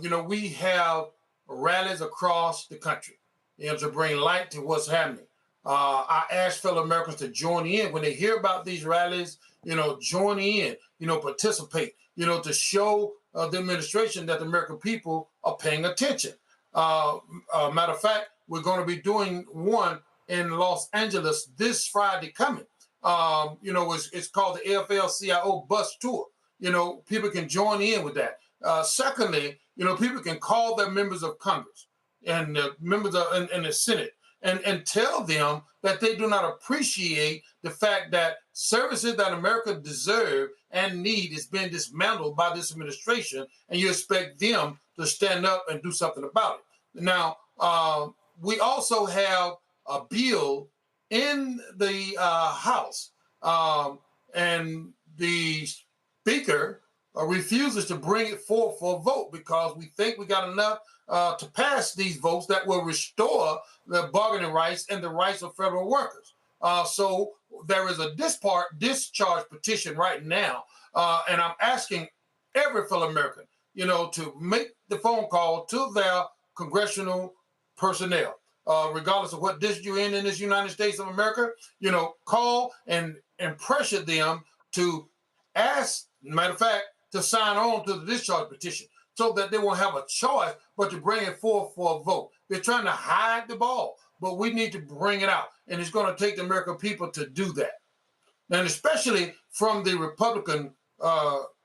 you know, we have rallies across the country, you know, to bring light to what's happening. I ask fellow Americans to join in when they hear about these rallies, you know, join in, you know, participate, you know, to show the administration that the American people are paying attention. Matter of fact, we're going to be doing one in Los Angeles this Friday coming. You know, it's called the AFL-CIO bus tour. You know, people can join in with that. Secondly, you know, people can call their members of Congress and members of in the Senate and tell them that they do not appreciate the fact that services that America deserve and need is being dismantled by this administration, and you expect them to stand up and do something about it. Now, we also have a bill in the House, and the Speaker refuses to bring it forth for a vote because we think we got enough to pass these votes that will restore the bargaining rights and the rights of federal workers. So there is a discharge petition right now, and I'm asking every fellow American, you know, to make the phone call to their congressional personnel, regardless of what district you're in this United States of America. You know, call and pressure them to ask, matter of fact, to sign on to the discharge petition so that they won't have a choice but to bring it forth for a vote. They're trying to hide the ball, but we need to bring it out. And it's going to take the American people to do that. And especially from the Republican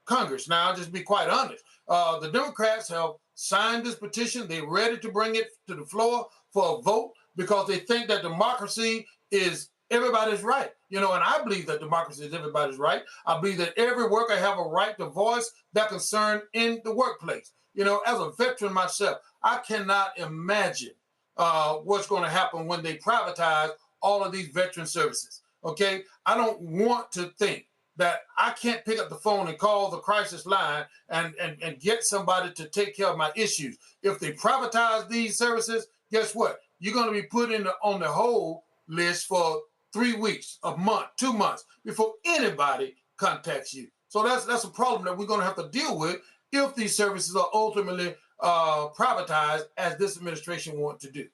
Congress. Now, I'll just be quite honest. The Democrats have signed this petition. They're ready to bring it to the floor for a vote because they think that democracy is everybody's right. You know, and I believe that democracy is everybody's right. I believe that every worker have a right to voice their concern in the workplace. You know, as a veteran myself, I cannot imagine what's going to happen when they privatize all of these veteran services. Okay, I don't want to think that I can't pick up the phone and call the crisis line and get somebody to take care of my issues. If they privatize these services, guess what? You're going to be put on the hold list for 3 weeks, a month, 2 months before anybody contacts you. So that's a problem that we're going to have to deal with if these services are ultimately privatized, as this administration wants to do.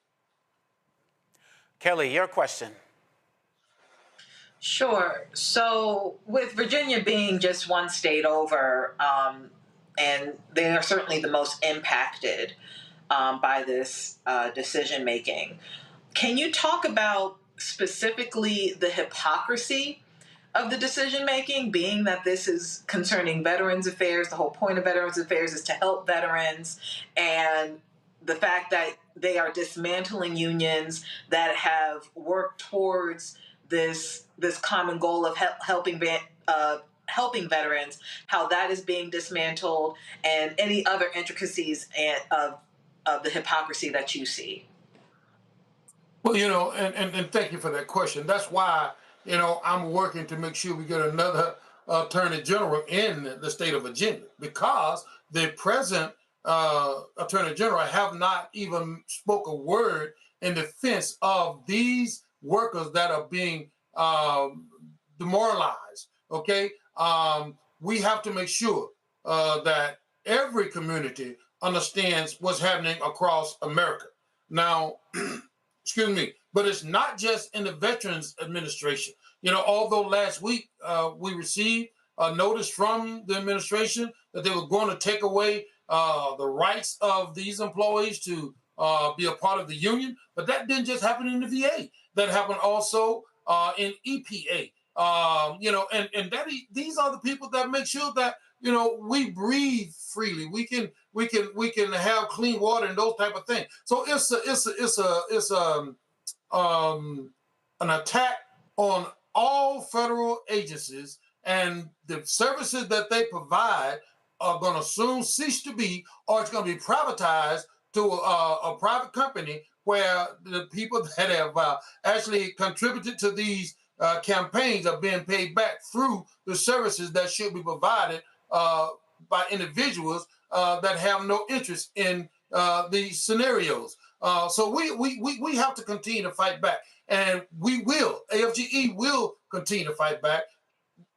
Kelly, your question. Sure. So with Virginia being just one state over, and they are certainly the most impacted by this decision making, can you talk about specifically the hypocrisy of the decision making, being that this is concerning Veterans Affairs? The whole point of Veterans Affairs is to help veterans, and the fact that they are dismantling unions that have worked towards this common goal of helping veterans, how that is being dismantled, and any other intricacies of the hypocrisy that you see. Well, and thank you for that question. That's why, I'm working to make sure we get another Attorney General in the state of Virginia, because the present Attorney General have not even spoke a word in defense of these workers that are being demoralized. Okay, we have to make sure that every community understands what's happening across America. Now, excuse me, but it's not just in the Veterans Administration. Although last week we received a notice from the administration that they were going to take away the rights of these employees to be a part of the union, but that didn't just happen in the VA. That happened also in EPA. These are the people that make sure that we breathe freely. We can have clean water and those type of things. So it's an attack on all federal agencies, and the services that they provide are going to soon cease to be, or it's going to be privatized to a private company where the people that have actually contributed to these campaigns are being paid back through the services that should be provided by individuals that have no interest in these scenarios. So we have to continue to fight back, and we will. AFGE will continue to fight back.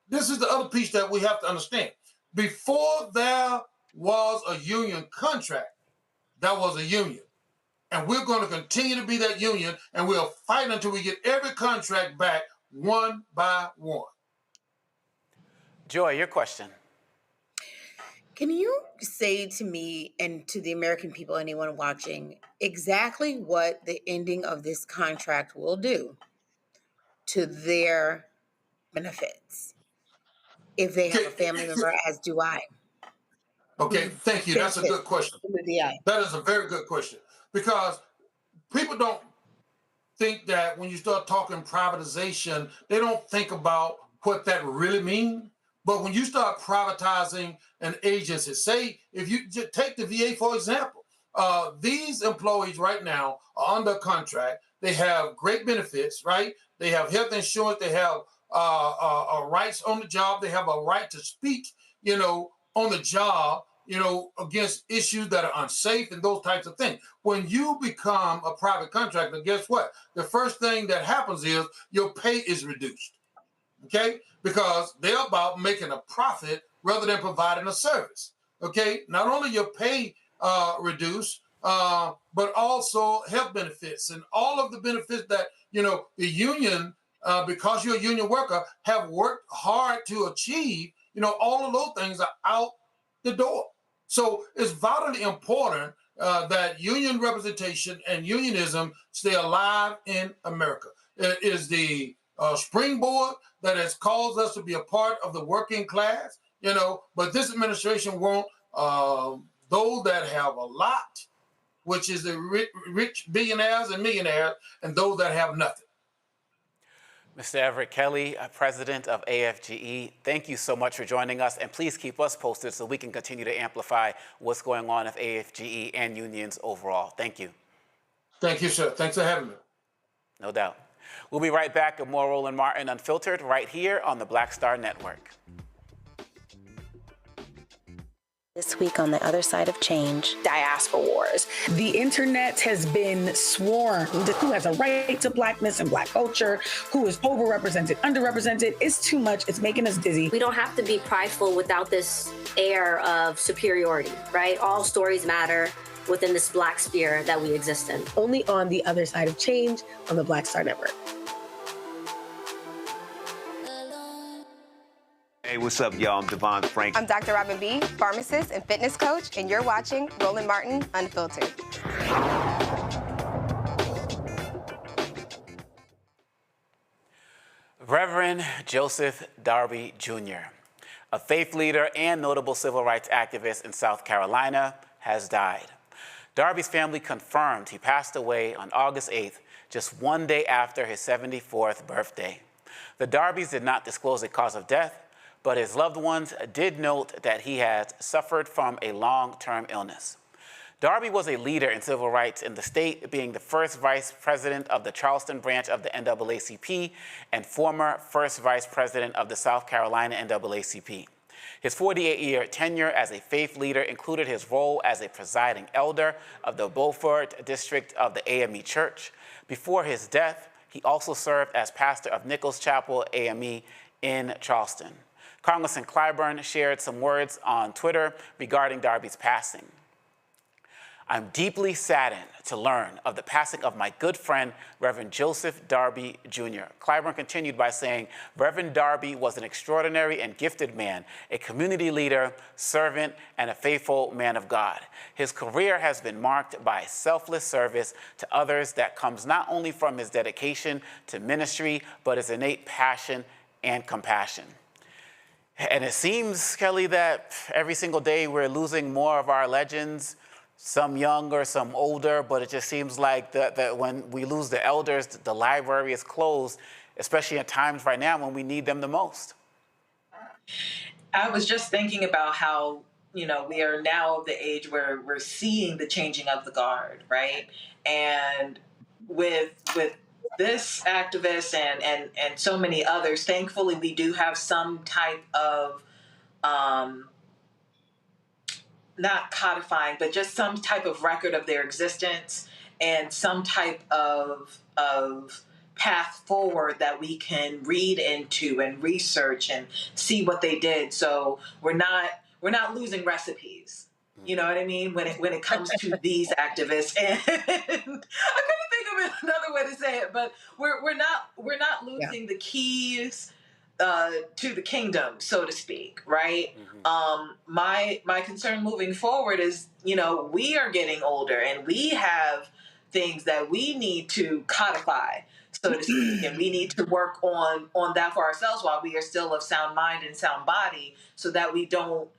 This is the other piece that we have to understand. Before there was a union contract, there was a union. And we're going to continue to be that union, and we'll fight until we get every contract back one by one. Joy, your question. Can you say to me and to the American people, anyone watching, exactly what the ending of this contract will do to their benefits if they have a family member, as do I? Okay, thank you. That's a good question. That is a very good question, because people don't think that when you start talking privatization, they don't think about what that really means. But when you start privatizing an agency, say if you just take the VA for example, these employees right now are under contract. They have great benefits, right? They have health insurance. They have rights on the job. They have a right to speak, on the job, against issues that are unsafe and those types of things. When you become a private contractor, guess what? The first thing that happens is your pay is reduced, okay? Because they're about making a profit rather than providing a service, okay? Not only your pay reduced, but also health benefits and all of the benefits that, the union, because you're a union worker, have worked hard to achieve, all of those things are out the door. So it's vitally important that union representation and unionism stay alive in America. It is the springboard that has caused us to be a part of the working class, but this administration wants those that have a lot, which is the rich billionaires and millionaires, and those that have nothing. Mr. Everett Kelly, President of AFGE, thank you so much for joining us, and please keep us posted so we can continue to amplify what's going on at AFGE and unions overall. Thank you. Thank you, sir. Thanks for having me. No doubt. We'll be right back with more Roland Martin Unfiltered right here on the Black Star Network. This week on The Other Side of Change, diaspora wars. The internet has been swarmed. Who has a right to blackness and black culture? Who is overrepresented, underrepresented? It's too much. It's making us dizzy. We don't have to be prideful without this air of superiority, right? All stories matter within this black sphere that we exist in. Only on The Other Side of Change on the Black Star Network. Hey, what's up, y'all? I'm Devon Frank. I'm Dr. Robin B., pharmacist and fitness coach, and you're watching Roland Martin Unfiltered. Reverend Joseph Darby Jr., a faith leader and notable civil rights activist in South Carolina, has died. Darby's family confirmed he passed away on August 8th, just one day after his 74th birthday. The Darbys did not disclose a cause of death, but his loved ones did note that he had suffered from a long-term illness. Darby was a leader in civil rights in the state, being the first vice president of the Charleston branch of the NAACP and former first vice president of the South Carolina NAACP. His 48-year tenure as a faith leader included his role as a presiding elder of the Beaufort district of the AME Church. Before his death, he also served as pastor of Nichols Chapel AME in Charleston. Congressman Clyburn shared some words on Twitter regarding Darby's passing. I'm deeply saddened to learn of the passing of my good friend, Reverend Joseph Darby Jr. Clyburn continued by saying, Reverend Darby was an extraordinary and gifted man, a community leader, servant, and a faithful man of God. His career has been marked by selfless service to others that comes not only from his dedication to ministry, but his innate passion and compassion. And it seems, Kelly, that every single day we're losing more of our legends, some younger, some older, but it just seems like that when we lose the elders, the library is closed, especially at times right now when we need them the most. I was just thinking about how, we are now of the age where we're seeing the changing of the guard, right? And with this activist and so many others, thankfully we do have some type of not codifying, but just some type of record of their existence and some type of path forward that we can read into and research and see what they did. So we're not losing recipes. You know what I mean? When it comes to these activists, and I couldn't think of another way to say it, but we're not losing the keys to the kingdom, so to speak, right? Mm-hmm. My concern moving forward is, we are getting older and we have things that we need to codify, so to speak, and we need to work on that for ourselves while we are still of sound mind and sound body, so that we don't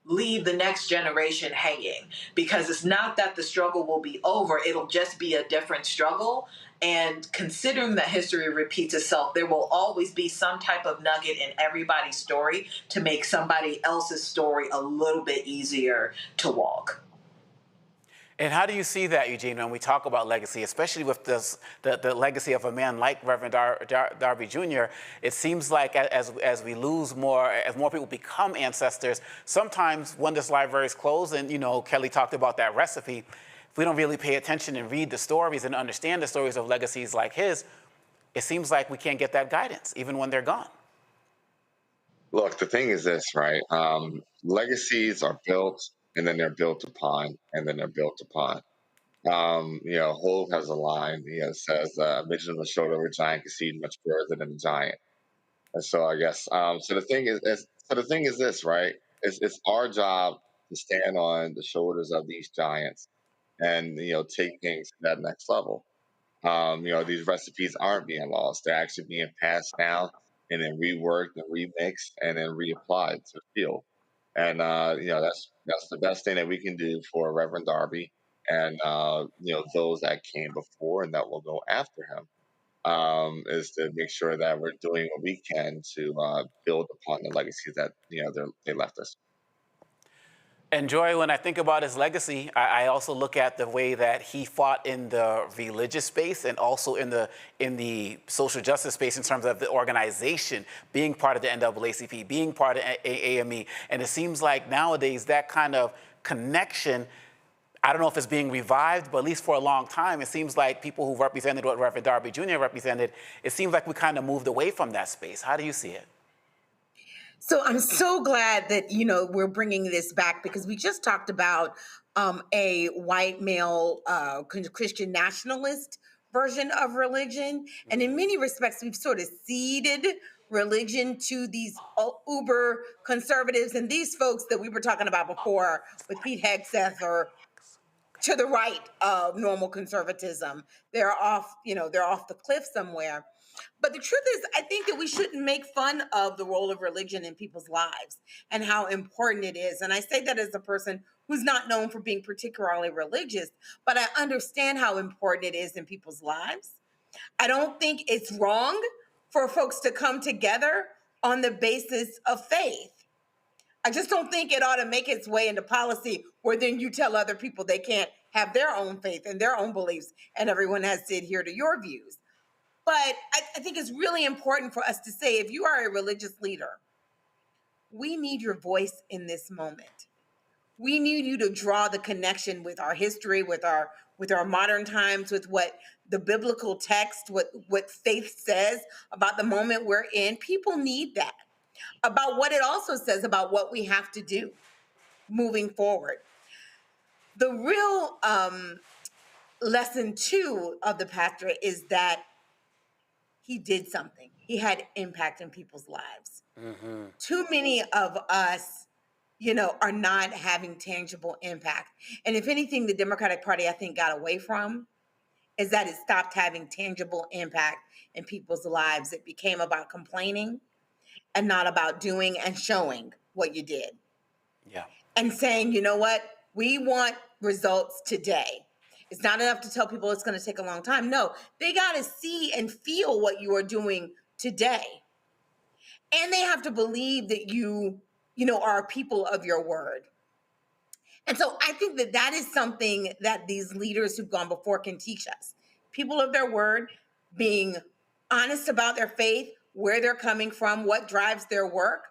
leave the next generation hanging, because it's not that the struggle will be over, it'll just be a different struggle. And considering that history repeats itself, there will always be some type of nugget in everybody's story to make somebody else's story a little bit easier to walk. And how do you see that, Eugene, when we talk about legacy, especially with the legacy of a man like Reverend Darby Jr.? It seems like as we lose more, as more people become ancestors, sometimes when this library is closed, and Kelly talked about that recipe, if we don't really pay attention and read the stories and understand the stories of legacies like his, it seems like we can't get that guidance, even when they're gone. Look, the thing is this, right? Legacies are built, and then they're built upon, and then they're built upon. Hope has a line, says, a midget on the shoulder of a giant can see much further than a giant. And so I guess, so the thing is this, right? It's our job to stand on the shoulders of these giants and, take things to that next level. These recipes aren't being lost. They're actually being passed down and then reworked and remixed and then reapplied to the field. And, that's the best thing that we can do for Reverend Darby and, those that came before and that will go after him, is to make sure that we're doing what we can to build upon the legacies that, they left us. And Joy, when I think about his legacy, I also look at the way that he fought in the religious space and also in the social justice space in terms of the organization, being part of the NAACP, being part of AME. And it seems like nowadays that kind of connection, I don't know if it's being revived, but at least for a long time, it seems like people who represented what Reverend Darby Jr. represented, it seems like we kind of moved away from that space. How do you see it? So I'm so glad that, we're bringing this back, because we just talked about a white male Christian nationalist version of religion. And in many respects, we've sort of ceded religion to these uber conservatives and these folks that we were talking about before with Pete Hegseth, or to the right of normal conservatism. They're off the cliff somewhere. But the truth is, I think that we shouldn't make fun of the role of religion in people's lives and how important it is. And I say that as a person who's not known for being particularly religious, but I understand how important it is in people's lives. I don't think it's wrong for folks to come together on the basis of faith. I just don't think it ought to make its way into policy where then you tell other people they can't have their own faith and their own beliefs, and everyone has to adhere to your views. But I think it's really important for us to say, if you are a religious leader, we need your voice in this moment. We need you to draw the connection with our history, with our modern times, with what the biblical text, what faith says about the moment we're in. People need that, about what it also says about what we have to do moving forward. The real lesson, too, of the pastor is that he did something. He had impact in people's lives. Mm-hmm. Too many of us, are not having tangible impact. And if anything, the Democratic Party, I think, got away from is that it stopped having tangible impact in people's lives. It became about complaining and not about doing and showing what you did. Yeah. And saying, you know what, we want results today. It's not enough to tell people it's going to take a long time. No, they got to see and feel what you are doing today. And they have to believe that you are people of your word. And so I think that that is something that these leaders who've gone before can teach us. People of their word, being honest about their faith, where they're coming from, what drives their work,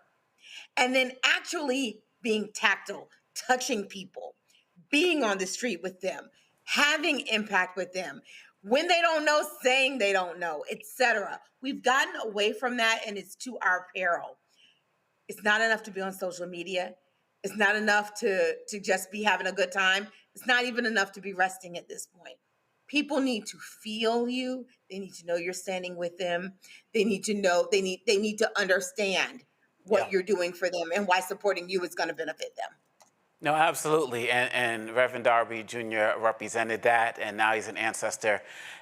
and then actually being tactile, touching people, being on the street with them, having impact with them. When they don't know, saying they don't know, etc. We've gotten away from that, and it's to our peril. It's not enough to be on social media. It's not enough to just be having a good time. It's not even enough to be resting at this point. People need to feel you. They need to know you're standing with them. They need to know, they need to understand what you're doing for them and why supporting you is going to benefit them. No, absolutely. And Reverend Darby Jr. represented that, and now he's an ancestor.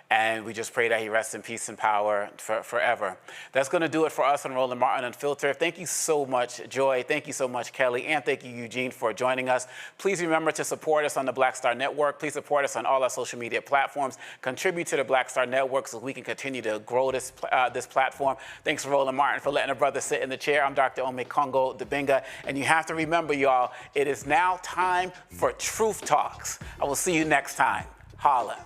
And we just pray that he rests in peace and power forever. That's going to do it for us on Roland Martin Unfiltered. Thank you so much, Joy. Thank you so much, Kelly. And thank you, Eugene, for joining us. Please remember to support us on the Black Star Network. Please support us on all our social media platforms. Contribute to the Black Star Network so we can continue to grow this platform. Thanks, Roland Martin, for letting a brother sit in the chair. I'm Dr. Ome Congo Dibinga. And you have to remember, y'all, it is now time for Truth Talks. I will see you next time. Holla.